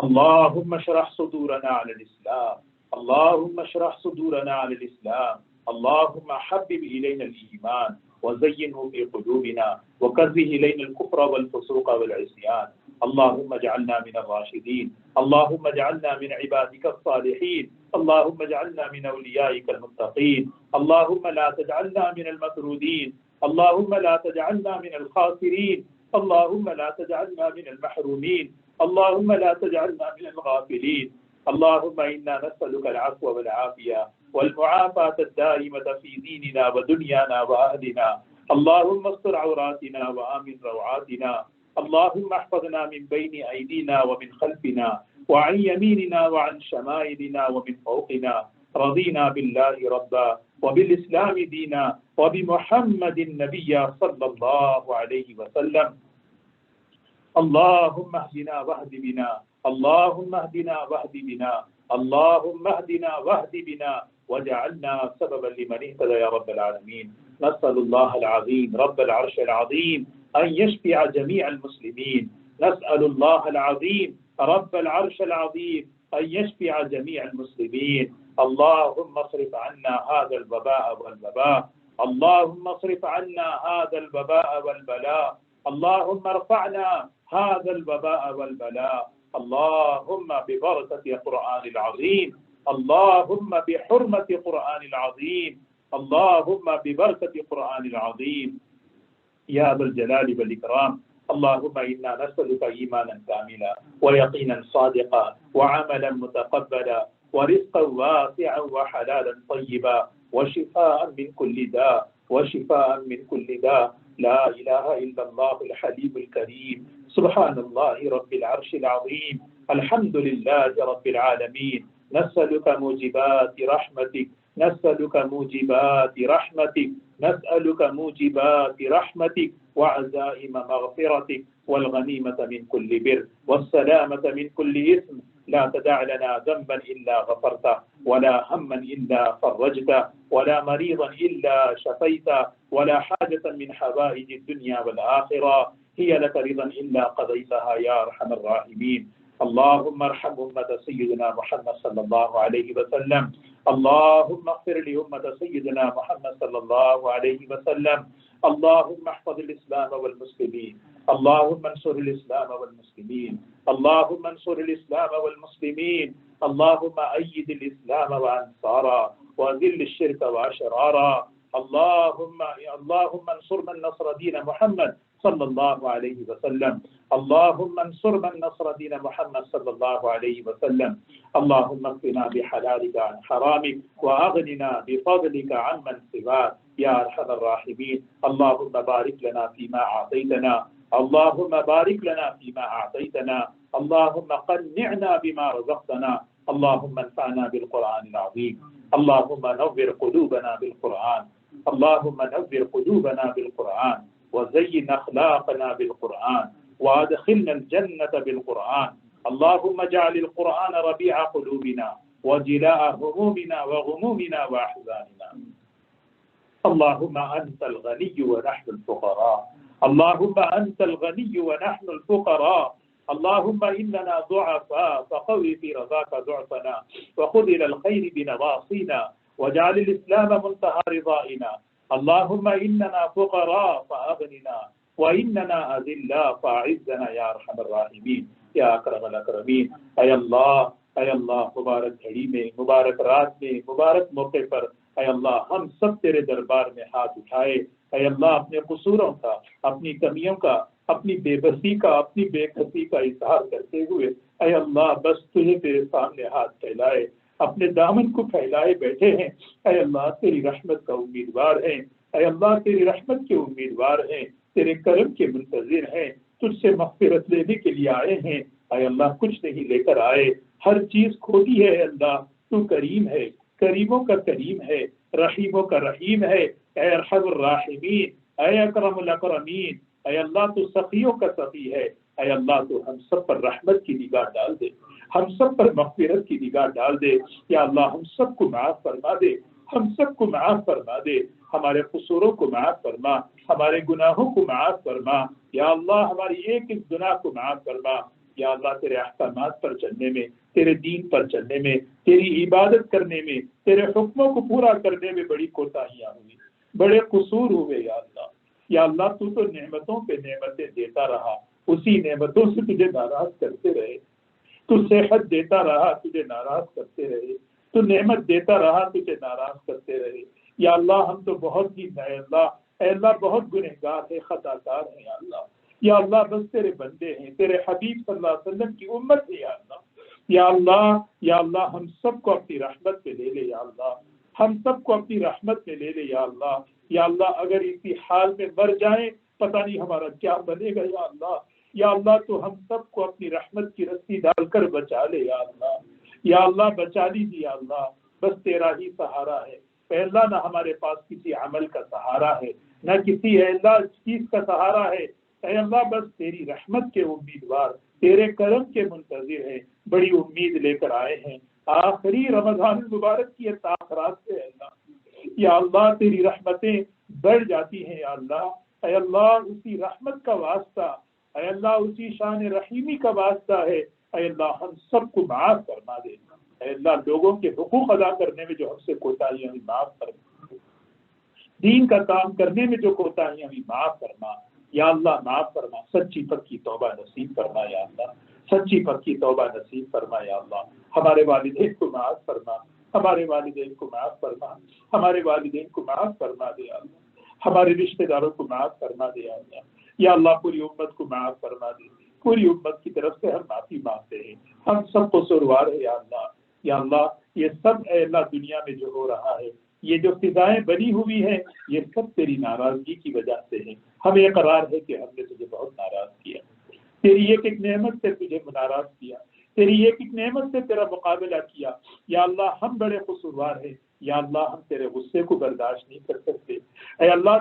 اللهم اشرح صدورنا على الإسلام، اللهم اشرح صدورنا على الإسلام، اللهم حبب إلينا الإيمان وزينه في قلوبنا وكره إلينا الكفر والفسوق والعصيان. اللهم اجعلنا من الراشدين، اللهم اجعلنا من عبادك الصالحين، اللهم اجعلنا من أوليائك المتقين. اللهم لا تجعلنا من المطرودين، اللهم لا تجعلنا من الخاسرين، اللهم لا تجعلنا من المحرومين، اللهم لا تجعلنا من الغافلين. اللهم إنا نسألك العفو والعافية والمعافاة الدائمة في ديننا ودنيانا وأهلنا. اللهم استر عوراتنا وآمن روعاتنا. اللهم احفظنا من بين أيدينا ومن خلفنا وعن يميننا وعن شمائلنا ومن فوقنا. رضينا بالله ربا وبالإسلام دينا وبمحمد نبيا صلى الله عليه وسلم. اللهم اهدنا واهد بنا، اللهم اهدنا واهد بنا، اللهم اهدنا واهد بنا وجعلنا سببا لمن اهتدى يا رب العالمين. نسأل الله العظيم رب العرش العظيم أن يشفع جميع المسلمين. نسأل الله العظيم رب العرش العظيم أن يشفع جميع المسلمين. اللهم اصرف عنا هذا الوباء والبلاء، اللهم اصرف عنا هذا الوباء والبلاء، اللهم ارفعنا هذا الوباء والبلاء. اللهم ببركة القرآن العظيم، اللهم بحرمة القرآن العظيم، اللهم ببركة القرآن العظيم يا ذا الجلال والإكرام. اللهم إنا نسألك إيمانا كاملا ويقينا صادقا وعملا متقبلا ورزقا واسعا وحلالا طيبا وشفاء من كل داء وشفاء من كل داء. لا إله إلا الله الحليم الكريم. سبحان الله رب العرش العظيم. الحمد لله رب العالمين. نسألك موجبات رحمتك، نسألك موجبات رحمتك، نسألك موجبات رحمتك وعزائم مغفرتك والغنيمة من كل بر والسلامة من كل إثم. لا تدع لنا ذنبا إلا غفرته ولا هما إلا فرجته ولا مريضا إلا شفيته ولا حاجة من حوائج الدنيا والآخرة هي لك رضا إلا قضيتها يا أرحم الراحمين. اللهم ارحم أمة سيدنا محمد صلى الله عليه وسلم. اللهم اغفر لأمة سيدنا محمد صلى الله عليه وسلم. اللهم احفظ الإسلام والمسلمين، اللهم انصر الإسلام والمسلمين، اللهم انصر الإسلام والمسلمين، اللهم أيد الإسلام وأنصارا وذل الشرك وأشرارا. اللهم انصر من نصر دين محمد صلى الله عليه وسلم. اللهم انصر من نصر دين محمد صلى الله عليه وسلم. اللهم اكفنا بحلالك عن حرامك وأغننا بفضلك عمن سواك يا أرحم الراحمين. اللهم بارك لنا فيما أعطيتنا، اللهم بارك لنا فيما أعطيتنا، اللهم قنعنا بما رزقتنا، اللهم انفعنا بالقرآن العظيم، اللهم نور قلوبنا بالقرآن، اللهم نور قلوبنا بالقرآن وزين أخلاقنا بالقرآن وادخلنا الجنة بالقرآن. اللهم اجعل القرآن ربيع قلوبنا وجلاء همومنا وغمومنا وأحزاننا. اللهم أنت الغني ونحن الفقراء، اللهم أنت الغني ونحن الفقراء. اللهم إننا ضعفاء فقوي في رضاك ضعفنا وخذ إلى الخير بنواصينا واجعل الإسلام منتهى رضائنا. اللهم إننا فقراء فأغننا وإننا أذلاء فأعزنا يا أرحم الراحمين يا أكرم الأكرمين. اے اللہ مبارک گھڑی میں، مبارک رات میں، مبارک موقع پر اے اللہ ہم سب تیرے دربار میں ہاتھ اٹھائے. اے اللہ اپنے قصوروں کا، اپنی کمیوں کا، اپنی بے بسی کا، اپنی بے کسی کا اظہار کرتے ہوئے اے اللہ بس تجھے تیرے سامنے ہاتھ پھیلائے، اپنے دامن کو پھیلائے بیٹھے ہیں. اے اللہ تیری رحمت کا امیدوار ہیں، اے اللہ تیری رحمت کے امیدوار ہیں، تیرے کرم کے منتظر ہیں، تجھ سے مغفرت لینے کے لیے آئے ہیں. اے اللہ کچھ نہیں لے کر آئے، ہر چیز کھوتی ہے. اے اللہ تو کریم ہے، کریموں کا کریم ہے، رحیموں کا رحیم ہے۔ اے ارحم الراحمین، اے اکرم الاکرمین، اے اللہ تو سخیوں کا سخی ہے۔ اے اللہ تو ہم سب پر رحمت کی نگاہ ڈال دے، ہم سب پر مغفرت کی نگاہ ڈال دے۔ یا اللہ ہم سب کو معاف فرما دے، ہم سب کو معاف فرما دے، ہمارے قصوروں کو معاف فرما، ہمارے گناہوں کو معاف فرما۔ یا اللہ ہماری ایک ایک گناہ کو معاف فرما۔ یا اللہ تیرے احکامات پر چلنے میں، تیرے دین پر چلنے میں، تیری عبادت کرنے میں، تیرے حکموں کو پورا کرنے میں بڑی کوتاہیاں ہوئی، بڑے قصور ہوئے یا اللہ۔ یا اللہ تو نعمتوں پہ نعمتیں دیتا رہا، اسی نعمتوں سے تجھے ناراض کرتے رہے۔ تو صحت دیتا رہا، تجھے ناراض کرتے رہے۔ تو نعمت دیتا رہا، تجھے ناراض کرتے رہے۔ یا اللہ ہم تو بہت ہی اے اللہ بہت گنہگار ہے، خطا کار ہیں یا اللہ۔ یا اللہ بس تیرے بندے ہیں، تیرے حبیب صلی اللہ علیہ وسلم کی امت ہے یا اللہ۔ یا اللہ ہم سب کو اپنی رحمت میں لے لے یا اللہ، ہم سب کو اپنی رحمت میں لے لے یا اللہ۔ یا اللہ اگر اسی حال میں مر جائیں پتہ نہیں ہمارا کیا بنے گا یا اللہ۔ یا اللہ تو ہم سب کو اپنی رحمت کی رسی ڈال کر بچا لے یا اللہ۔ یا اللہ بچا لیجیے یا اللہ، بس تیرا ہی سہارا ہے اے اللہ، نہ ہمارے پاس کسی عمل کا سہارا ہے، نہ کسی اے اللہ چیز کا سہارا ہے اے اللہ، بس تیری رحمت کے امیدوار، تیرے کرم کے منتظر ہیں، بڑی امید لے کر آئے ہیں آخری رمضان المبارک کی تاخرات سے اے اللہ۔ یا اللہ تیری رحمتیں بڑھ جاتی ہیں یا اللہ۔ اے اللہ اسی رحمت کا واسطہ، اے اللہ اسی شان رحیمی کا واسطہ ہے اے اللہ، ہم سب کو معاف فرما دے اے اللہ، لوگوں کے حقوق ادا کرنے میں جو ہم سے کوتاہیاں ہوئی معاف فرما، دین کا کام کرنے میں جو کوتاہیاں ہوئی معاف فرما یا اللہ، معاف فرما، سچی پکی توبہ نصیب فرما یا اللہ، سچی پکی توبہ نصیب فرما یا اللہ۔ ہمارے والدین کو معاف فرما، ہمارے والدین کو معاف فرما، ہمارے والدین کو معاف فرما دے یا اللہ، ہمارے رشتہ داروں کو معاف فرما دے یا اللہ۔ یا اللہ پوری امت کو معاف فرما دے، پوری امت کی طرف سے ہم معافی مانگتے ہیں، ہم سب کو قصوروار ہے یا اللہ۔ یا اللہ یہ سب اے اللہ دنیا میں جو ہو رہا ہے، یہ جو فضائیں بنی ہوئی ہیں، یہ سب تیری ناراضگی کی وجہ سے ہے۔ ہمیں اقرار ہے کہ ہم نے تجھے بہت ناراض کیا، تیری ایک ایک نعمت سے تجھے ناراض کیا، تیری ایک ایک نعمت سے تیرا مقابلہ کیا۔ یا اللہ ہم بڑے قصوروار ہیں، یا اللہ ہم تیرے غصے کو برداشت نہیں کر سکتے، اے اللہ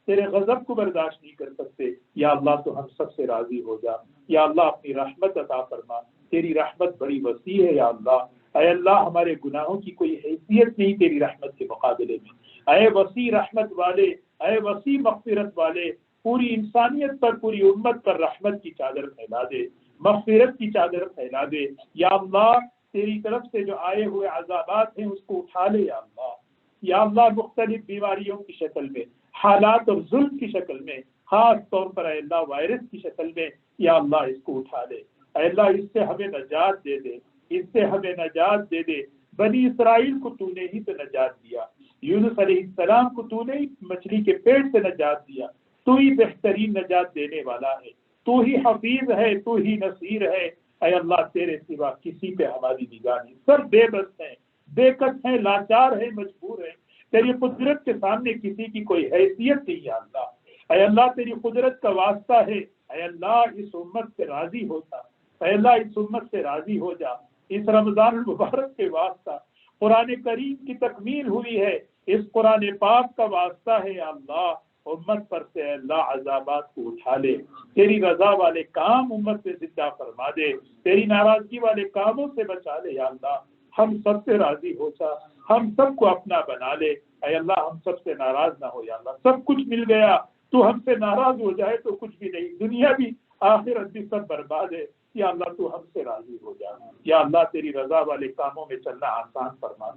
تیرے غضب کو برداشت نہیں کر سکتے۔ یا اللہ تو ہم سب سے راضی ہو جا، یا اللہ اپنی رحمت عطا فرما، تیری رحمت بڑی وسیع ہے یا اللہ۔ اے اللہ ہمارے گناہوں کی کوئی حیثیت نہیں تیری رحمت کے مقابلے میں، اے وسیع رحمت والے، اے وسیع مغفرت والے، پوری انسانیت پر، پوری امت پر رحمت کی چادر پھیلا دے، مغفرت کی چادر پھیلا دے یا اللہ۔ تیری طرف سے جو آئے ہوئے عذابات ہیں اس کو اٹھا لے یا اللہ۔ یا اللہ مختلف بیماریوں کی شکل میں، حالات اور ظلم کی شکل میں، خاص طور پر اے اللہ وائرس کی شکل میں، یا اللہ اس کو اٹھا لے اے اللہ، اس سے ہمیں نجات دے دے، اس سے ہمیں نجات دے دے۔ بنی اسرائیل کو تو نے ہی تو نجات دیا، یونس علیہ السلام کو تو نے ہی مچھلی کے پیٹ سے نجات دیا، تو ہی بہترین نجات دینے والا ہے، تو ہی حفیظ ہے، تو ہی نصیر ہے اے اللہ، تیرے سوا کسی پہ ہماری نگاہ نہیں، سب بے بس ہیں، بے کس ہیں، لاچار ہیں، مجبور ہیں، تیری قدرت کے سامنے کسی کی کوئی حیثیت نہیں یا اللہ۔ اے اللہ تیری قدرت کا واسطہ ہے اے اللہ، اس امت سے راضی ہوتا، اے اللہ اس امت سے راضی ہو جا، اس رمضان المبارک کے واسطہ قرآن کریم کی تکمیل ہوئی ہے، اس قرآن پاک کا واسطہ ہے یا اللہ، امت پر سے اللہ عذابات کو اٹھا لے، تیری رضا والے کام امت سے زندہ فرما دے، تیری ناراضگی والے کاموں سے بچا لے یا اللہ، ہم سب سے راضی ہو جا، ہم سب کو اپنا بنا لے اے اللہ، ہم سب سے ناراض نہ ہو یا اللہ، سب کچھ مل گیا، تو ہم سے ناراض ہو جائے تو کچھ بھی نہیں، دنیا بھی آخرت بھی سب برباد ہے یا اللہ، تو ہم سے راضی ہو جا یا اللہ، تیری رضا والے کاموں میں چلنا آسان فرما،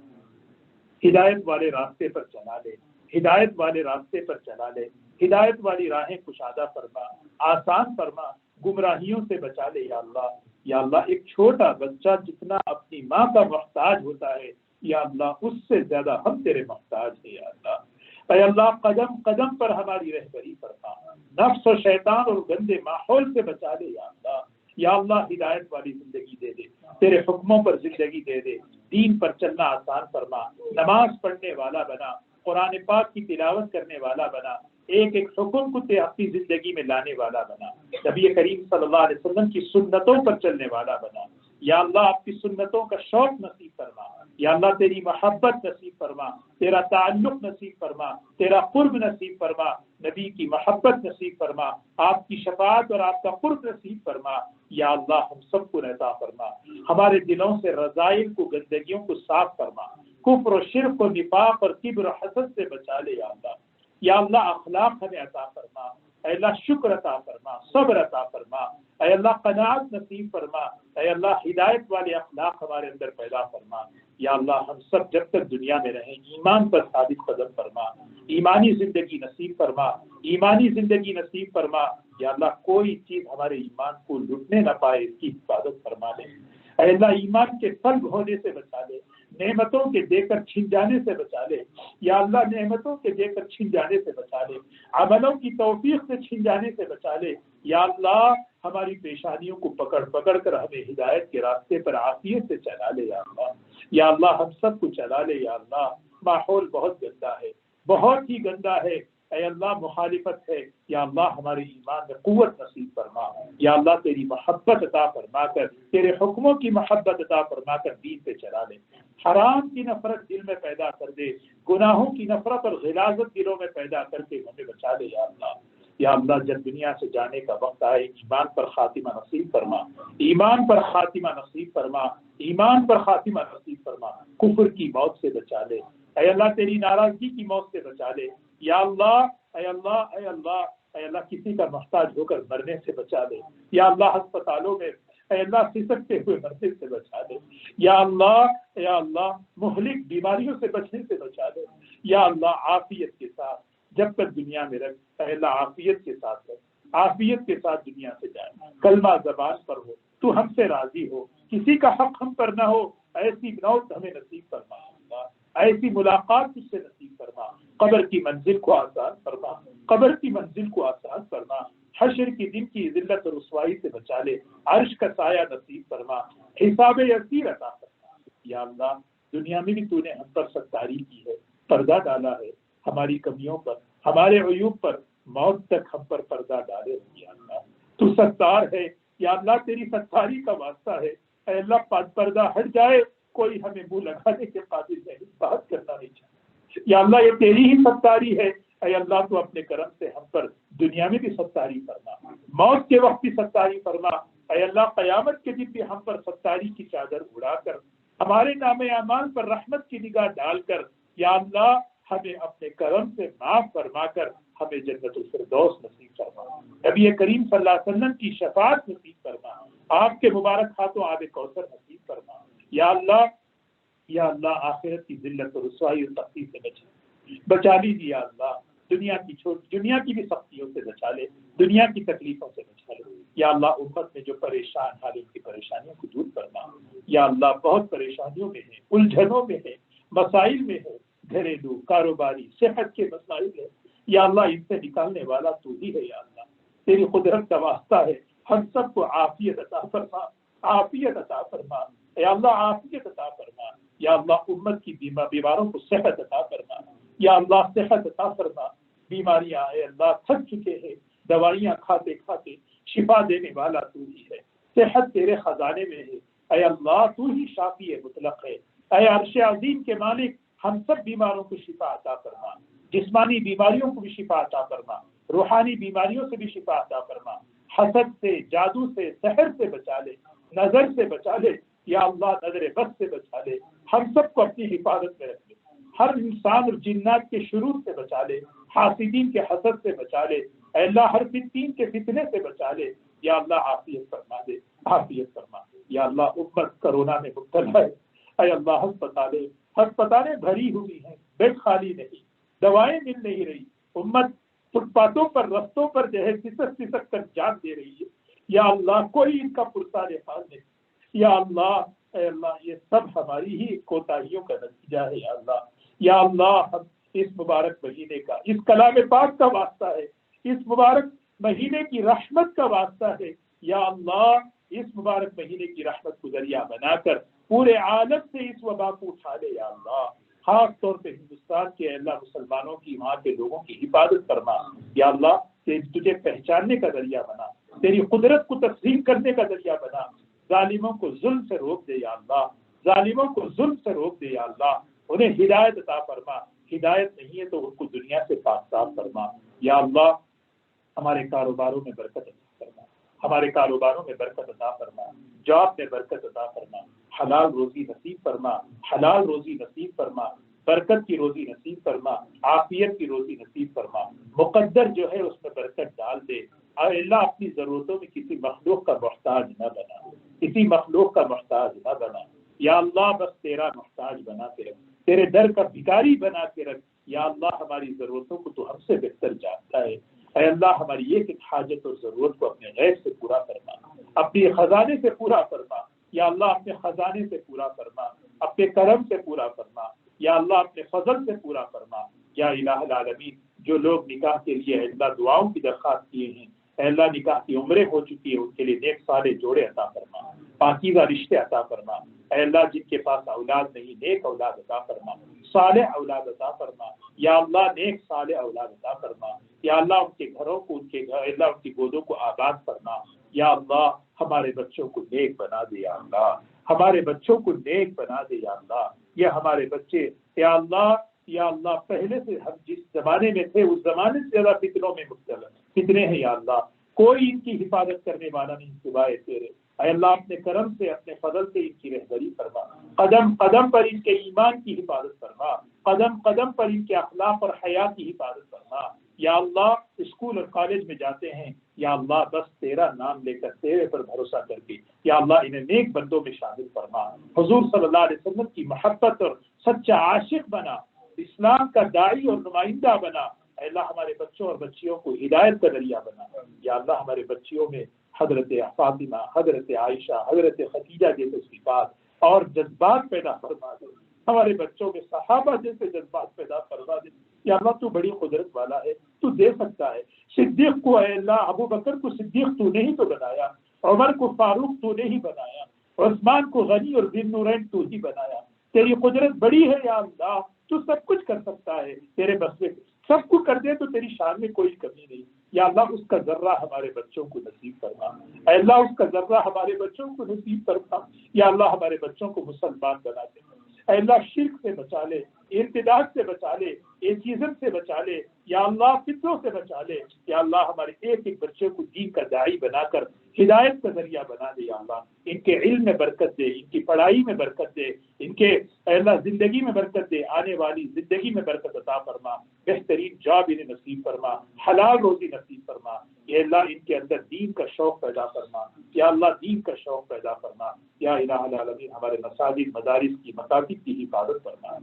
ہدایت والے راستے پر چلا لے، ہدایت والے راستے پر چلا لے، ہدایت والی راہیں کشادہ فرما، آسان فرما، گمراہیوں سے بچا لے یا اللہ۔ یا اللہ ایک چھوٹا بچہ جتنا اپنی ماں کا محتاج ہوتا ہے یا اللہ، اس سے زیادہ ہم تیرے محتاج ہیں یا اللہ۔ اے اللہ قدم قدم پر ہماری رہبری فرما، نفس و شیطان اور گندے ماحول سے بچا لے یا اللہ۔ یا اللہ ہدایت والی زندگی دے دے، تیرے حکموں پر زندگی دے دے، دین پر چلنا آسان فرما، نماز پڑھنے والا بنا، قرآن پاک کی تلاوت کرنے والا بنا، ایک ایک حکم کو اپنی زندگی میں لانے والا بنا، نبی کریم صلی اللہ علیہ وسلم کی سنتوں پر چلنے والا بنا یا اللہ آپ کی سنتوں کا شوق نصیب فرما، یا اللہ تیری محبت نصیب فرما، تیرا تعلق نصیب فرما، تیرا قرب نصیب فرما، نبی کی محبت نصیب فرما، آپ کی شفاعت اور آپ کا قرب نصیب فرما۔ یا اللہ ہم سب کو عطا فرما، ہمارے دلوں سے رذائل کو، گندگیوں کو صاف فرما، کفر و شرک و نفاق اور کبر و حسد سے بچا لے یا اللہ۔ یا اللہ اخلاق ہمیں عطا فرما، اے اللہ شکر عطا فرما، صبر عطا فرما، اے اللہ قناعت نصیب فرما، اے اللہ ہدایت والے اخلاق ہمارے اندر پیدا فرما۔ یا اللہ ہم سب جب تک دنیا میں رہیں ایمان پر ثابت قدم فرما، ایمانی زندگی نصیب فرما، ایمانی زندگی نصیب فرما۔ یا اللہ کوئی چیز ہمارے ایمان کو لٹنے نہ پائے، اس کی حفاظت فرما لے۔ اے اللہ ایمان کے فلب ہونے سے بچا لے، نعمتوں کے دے کر چھن جانے سے بچا لے۔ یا اللہ نعمتوں کے دے کر چھن جانے سے بچا لے، عملوں کی توفیق سے چھن جانے سے بچا لے۔ یا اللہ ہماری پیشانیوں کو پکڑ پکڑ کر ہمیں ہدایت کے راستے پر عافیت سے چلا لے یا اللہ۔ یا اللہ ہم سب کو چلا لے یا اللہ۔ ماحول بہت گندا ہے، بہت ہی گندا ہے، اے اللہ مخالفت ہے، یا اللہ ہمارے ایمان میں قوت نصیب فرما۔ یا اللہ تیری محبت عطا فرما کر، تیرے حکموں کی محبت عطا فرما کر دین پہ چلا لے۔ حرام کی نفرت دل میں پیدا کر دے، گناہوں کی نفرت اور غلاظت دلوں میں پیدا کر کے ہمیں بچا لے یا اللہ۔ یا اللہ جب دنیا سے جانے کا وقت آئے ایمان پر خاتمہ نصیب فرما، ایمان پر خاتمہ نصیب فرما، ایمان پر خاتمہ نصیب فرما، کفر کی موت سے بچا لے، اے اللہ تیری ناراضگی کی موت سے بچا لے۔ یا اللہ اے اللہ اے اللہ اے اللہ کسی کا محتاج ہو کر مرنے سے بچا لے۔ یا اللہ ہسپتالوں میں اے اللہ سسکتے ہوئے مرنے سے بچا لے۔ یا اللہ مہلک بیماریوں سے بچنے سے بچا لے۔ یا اللہ عافیت کے ساتھ جب تک دنیا میں رکھ، اے اللہ عافیت کے ساتھ رکھ، عافیت کے ساتھ دنیا سے جائے، کلمہ زبان پر ہو، تو ہم سے راضی ہو، کسی کا حق ہم پر نہ ہو، ایسی موت ہمیں نصیب فرما اللہ، ایسی ملاقات تجھ سے نصیب فرما، قبر کی منزل کو آسان فرما، قبر کی منزل کو آسان فرما، حشر کی دن کی ذلت اور رسوائی سے بچا لے، عرش کا سایہ نصیب فرما، حساب یسیر عطا فرما۔ یا اللہ دنیا میں بھی تو نے ہم پر ستاری کی ہے، پردہ ڈالا ہے، ہماری کمیوں پر، ہمارے عیوب پر، موت تک ہم پر پردہ ڈالے ہو۔ یا اللہ تو ستار ہے، یا اللہ تیری ستاری کا واسطہ ہے، اے اللہ پردہ ہٹ جائے کوئی ہمیں منہ لگانے کے قابل نہیں، بات کرنا نہیں چاہتا۔ یا اللہ یہ تیری ہی ستاری ہے، اے اللہ تو اپنے کرم سے ہم پر دنیا میں بھی ستاری فرما، موت کے وقت بھی ستاری فرما، اے اللہ قیامت کے دن بھی ہم پر ستاری کی چادر اڑا کر، ہمارے نام اعمال پر رحمت کی نگاہ ڈال کر، یا اللہ ہمیں اپنے کرم سے معاف فرما کر ہمیں جنت الفردوس نصیب فرما، نبی کریم صلی اللہ علیہ وسلم کی شفاعت نصیب فرما، آپ کے مبارک ہاتھوں آب کوثر نصیب فرما۔ یا اللہ آخرت کی ذلت و رسوائی اور تختی سے بچا لیجیے۔ یا اللہ دنیا کی بھی سختیوں سے بچا لے، دنیا کی تکلیفوں سے بچا لے۔ یا اللہ امت میں جو پریشان حال ان کی پریشانیوں کو دور کرنا۔ یا اللہ بہت پریشانیوں میں ہے، الجھنوں میں ہے، مسائل میں ہے، گھریلو کاروباری صحت کے مسائل ہے، یا اللہ ان سے نکالنے والا تو ہی ہے۔ یا اللہ تیری قدرت کا واسطہ ہے، ہم سب کو عافیت عطا فرما، عافیت عطا فرما، یا اللہ عافیت عطا فرما۔ یا اللہ امت کی بیماروں کو صحت عطا فرما، یا اللہ صحت عطا فرما۔ بیماریاں اے اللہ تھک چکے ہیں، دوائیاں کھاتے کھاتے، شفا دینے والا تو ہی ہے، صحت تیرے خزانے میں ہے، اے اللہ تو ہی شافی مطلق ہے، اے عرش عظیم کے مالک ہم سب بیماروں کو شفا عطا فرما، جسمانی بیماریوں کو بھی شفا عطا فرما، روحانی بیماریوں سے بھی شفا عطا فرما، حسد سے، جادو سے، سحر سے بچا لے، نظر سے بچا لے، یا اللہ نظر بد سے بچا لے، ہم سب کو اپنی حفاظت میں رکھ لے، ہر انسان اور جنات کے شرور سے بچا لے، حاسدین کے حسد سے بچا لے، اے اللہ ہر فتین کے فتنے سے بچا لے، یا اللہ عافیت فرما دے، عافیت فرما۔ یا اللہ امت کرونا میں مبتلا ہے، اے اللہ ہسپتالیں بھری ہوئی ہیں، بیڈ خالی نہیں، دوائیں مل نہیں رہی، امت فٹ پاتھوں پر، رستوں پر جو ہے سسک سسک کر جان دے رہی ہے، یا اللہ کوئی ان کا پرسان حال نہیں۔ یا اللہ اے اللہ یہ سب ہماری ہی کوتاہیوں کا نتیجہ ہے۔ یا اللہ ہم اس مبارک مہینے کا، اس کلام پاک کا واسطہ ہے، اس مبارک مہینے کی رحمت کا واسطہ ہے، یا اللہ اس مبارک مہینے کی رحمت کو ذریعہ بنا کر پورے عالم سے اس وبا کو اٹھا لے۔ یا اللہ خاص طور پہ ہندوستان کے اللہ مسلمانوں کی، وہاں کے لوگوں کی حفاظت فرما۔ یا اللہ تجھے پہچاننے کا ذریعہ بنا، تیری قدرت کو تسلیم کرنے کا ذریعہ بنا، ظالموں کو ظلم سے روک دے یا اللہ، ظالموں کو ظلم سے روک دے یا اللہ، انہیں ہدایت عطا فرما، ہدایت نہیں ہے تو ان کو دنیا سے پاک صاف فرما یا اللہ۔ ہمارے کاروباروں میں برکت عطا فرما، ہمارے کاروباروں میں برکت عطا فرما، جاب میں برکت عطا فرما، حلال روزی نصیب فرما، حلال روزی نصیب فرما، برکت کی روزی نصیب فرما، عافیت کی روزی نصیب فرما، مقدر جو ہے اس میں برکت ڈال دے اور اللہ اپنی ضرورتوں میں کسی مخلوق کا محتاج نہ بنا، کسی مخلوق کا محتاج نہ بنا یا اللہ، بس تیرا محتاج بنا کے رکھ، تیرے در کا بھکاری بنا کے رکھ یا اللہ۔ ہماری ضرورتوں کو تو ہم سے بہتر جانتا ہے، اے اللہ ہماری ایک ایک حاجت اور ضرورت کو اپنے غیب سے پورا فرما، اپنے خزانے سے پورا فرما یا اللہ، اپنے خزانے سے پورا فرما، اپنے کرم سے پورا فرما یا اللہ، اپنے فضل سے پورا فرما یا الہ العالمین۔ جو لوگ نکاح کے لیے اللہ دعاؤں کی درخواست کیے ہیں، اے اللہ نکاح کی عمریں ہو چکی ہے، ان کے لیے نیک صالح جوڑے عطا فرما، پاکیزہ رشتے عطا فرما، اے اللہ جن کے پاس اولاد نہیں نیک اولاد عطا فرما، صالح اولاد عطا فرما یا اللہ، نیک صالح اولاد عطا فرما یا اللہ، ان کے گھروں کو، ان کے گھر اللہ ان کی گودوں کو آباد فرما یا اللہ۔ ہمارے بچوں کو نیک بنا دے یا اللہ، ہمارے بچوں کو نیک بنا دے یا اللہ۔ یہ ہمارے بچے یا اللہ، یا اللہ پہلے سے ہم جس زمانے میں تھے اس زمانے سے زیادہ فتنوں میں مبتلا فتنے ہیں یا اللہ، کوئی ان کی حفاظت کرنے والا نہیں سوائے تیرے، اے اللہ اپنے کرم سے اپنے فضل سے ان کی رہبری فرما، قدم قدم پر ان کے ایمان کی حفاظت فرما، قدم قدم پر ان کے اخلاق اور حیا کی حفاظت فرما یا اللہ۔ اسکول اور کالج میں جاتے ہیں یا اللہ، بس تیرا نام لے کر تیرے پر بھروسہ کر کے یا اللہ انہیں نیک بندوں میں شامل فرما، حضور صلی اللہ علیہ وسلم کی محبت اور سچا عاشق بنا، اسلام کا داعی اور نمائندہ بنا، اے اللہ ہمارے بچوں اور بچیوں کو ہدایت کا ذریعہ بنا یا اللہ۔ ہمارے بچیوں میں حضرت فاطمہ، حضرت عائشہ، حضرت خدیجہ جیسے صفات اور جذبات پیدا فرما دے، ہمارے بچوں میں صحابہ جیسے جذبات پیدا فرما دے یا اللہ۔ تو بڑی قدرت والا ہے، تو دے سکتا ہے۔ صدیق کو اے اللہ، ابو بکر کو صدیق تو نے ہی تو بنایا، عمر کو فاروق تو نے ہی بنایا، عثمان کو غنی اور ذی النورین تو ہی بنایا۔ تیری قدرت بڑی ہے یا اللہ، تو سب کچھ کر سکتا ہے، تیرے بس میں سب کچھ کر دے تو تیری شان میں کوئی کمی نہیں یا اللہ۔ اس کا ذرہ ہمارے بچوں کو نصیب فرما اے اللہ، اس کا ذرہ ہمارے بچوں کو نصیب فرما یا اللہ۔ ہمارے بچوں کو مسلمان بنا دے اے اللہ، شرک سے بچا لے، ارتداد سے بچا لے، ایتھیزم سے بچا لے یا اللہ، فتنوں سے بچا لے یا اللہ۔ ہمارے ایک ایک بچے کو دین کا داعی بنا کر ہدایت کا ذریعہ بنا دے یا اللہ۔ ان کے علم میں برکت دے، ان کی پڑھائی میں برکت دے، ان کے اے اللہ زندگی میں برکت دے، آنے والی زندگی میں برکت عطا فرما، بہترین جاب انہیں نصیب فرما، حلال روزی نصیب فرما یا اللہ۔ ان کے اندر دین کا شوق پیدا فرما یا اللہ، دین کا شوق پیدا فرما یا الہ العالمین۔ ہمارے مساجد، مدارس کی، مکاتب کی حفاظت فرما،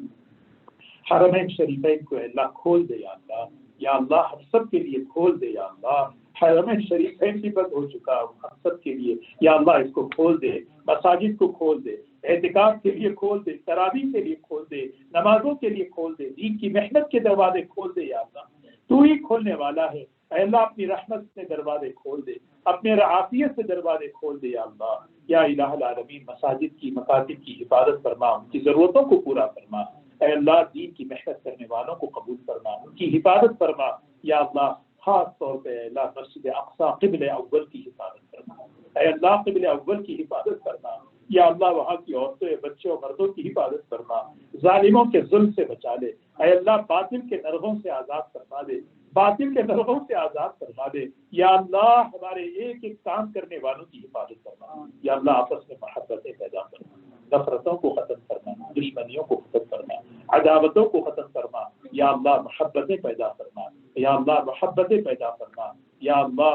حرمین شریفین کو اللہ کھول دے یا اللہ، یا اللہ ہم سب کے لیے کھول دے یا اللہ۔ حرمین شریفین کی بند ہو چکا ہم سب کے لیے یا اللہ، اس کو کھول دے، مساجد کو کھول دے، اعتکاف کے لیے کھول دے، تراویح کے لیے کھول دے، نمازوں کے لیے کھول دے، دین کی محنت کے دروازے کھول دے یا اللہ۔ تو ہی کھولنے والا ہے اے اللہ، اپنی رحمت سے دروازے کھول دے، اپنے عافیت سے دروازے کھول دے یا اللہ۔ یا الہ العالمین، مساجد کی، مکاتب کی حفاظت فرما، ان کی ضرورتوں کو پورا فرما اے اللہ۔ دین کی محنت کرنے والوں کو قبول فرما، ان کی حفاظت فرما یا اللہ۔ خاص طور پہ اے اللہ، مسجد اقصی قبلہ اول کی حفاظت فرما اے اللہ، قبلہ اول کی حفاظت فرما یا اللہ۔ وہاں کی عورتوں، بچوں، مردوں کی حفاظت فرما، ظالموں کے ظلم سے بچا لے اے اللہ۔ باطل کے نرغوں سے آزاد فرما دے، باطل کے نرغوں سے آزاد فرما دے یا اللہ۔ ہمارے ایک ایک کام کرنے والوں کی حفاظت فرما یا اللہ۔ آپس میں محبتیں پیدا فرما، نفرتوں کو ختم فرما، دشمنیوں کو ختم فرما، عداوتوں کو ختم فرما یا اللہ۔ محبتیں پیدا فرما یا اللہ، محبتیں پیدا فرما یا اللہ۔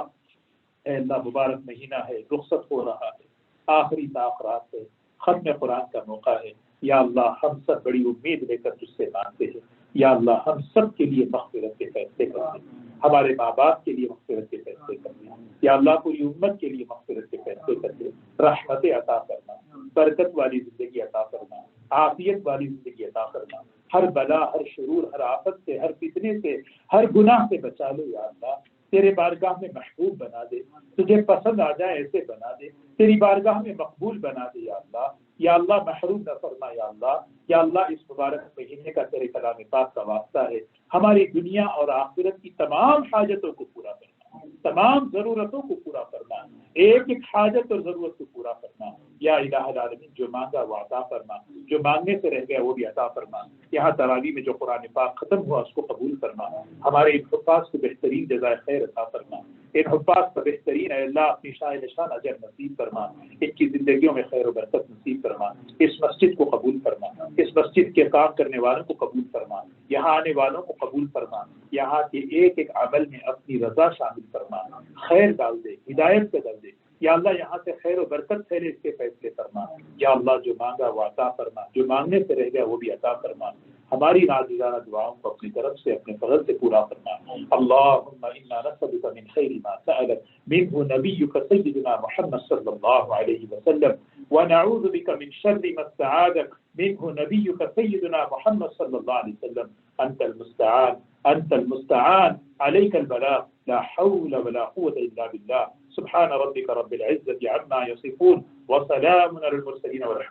اے اللہ، مبارک مہینہ ہے، رخصت ہو رہا ہے، آخری تاخرات ہے، ختم قرآن کا موقع ہے یا اللہ۔ ہم سب بڑی امید لے کر تجھ سے مانگتے ہیں یا اللہ۔ ہم سب کے لیے مغفرت کے فیصلے کرتے ہیں، ہمارے ماں باپ کے لیے مغفرت کے فیصلے کرتے ہیں یا اللہ۔ پوری امت کے لیے مغفرت کے فیصلے کرتے ہیں، رحمت عطا فرما، برکت والی زندگی عطا فرما، عافیت والی زندگی عطا فرما، ہر بلا، ہر شرور، ہر آفت سے، ہر فتنے سے، ہر گناہ سے بچا لے یا اللہ۔ تیرے بارگاہ میں محبوب بنا دے، تجھے پسند آ جائے ایسے بنا دے، تیری بارگاہ میں مقبول بنا دے یا اللہ۔ یا اللہ، محروم نہ فرما یا اللہ۔ یا اللہ، اس مبارک مہینے کا تیرے کلام پاک کا واسطہ ہے، ہماری دنیا اور آخرت کی تمام حاجتوں کو پورا کرنا، تمام ضرورتوں کو پورا کرنا، ایک ایک حاجت اور ضرورت کو پورا فرما یا الہ العالمین، جو مانگا وہ عطا فرما، جو مانگنے سے رہ گیا وہ بھی عطا فرما۔ یہاں تراویح میں جو قرآن پاک ختم ہوا اس کو قبول فرما، ہمارے ان حفاظ کو بہترین جزائے خیر عطا فرما، ان حفاظ کا بہترین اے اللہ اپنی شاہ نشان اجر نصیب فرما، ان کی زندگیوں میں خیر و برکت نصیب فرما، اس مسجد کو قبول فرما، اس مسجد کے کام کرنے والوں کو قبول فرما، یہاں آنے والوں کو قبول فرما، یہاں کے ایک ایک عمل میں اپنی رضا شامل فرما، خیر ڈال دے، ہدایت کا ڈال دے یا اللہ، یہاں سے خیر و برکت پھیلے، اس کے فیصلے فرما یا اللہ، جو مانگا وہ عطا فرما، جو مانگنے سے رہ گیا وہ بھی عطا فرما، ہماری نازلانہ دعاؤں کو اپنی طرف سے اپنے فضل سے پورا فرما۔ اللهم انا نسألك من خير ما سألك منه نبيك سيدنا محمد صلى الله عليه وسلم، ونعوذ بك من شر ما استعاذك منه نبيك سيدنا محمد صلى الله عليه وسلم، انت المستعان انت المستعان، عليك البلاغ، لا حول ولا قوة الا بالله، سبحان ربك رب العزة عما يصفون، وسلام على المرسلين والحمد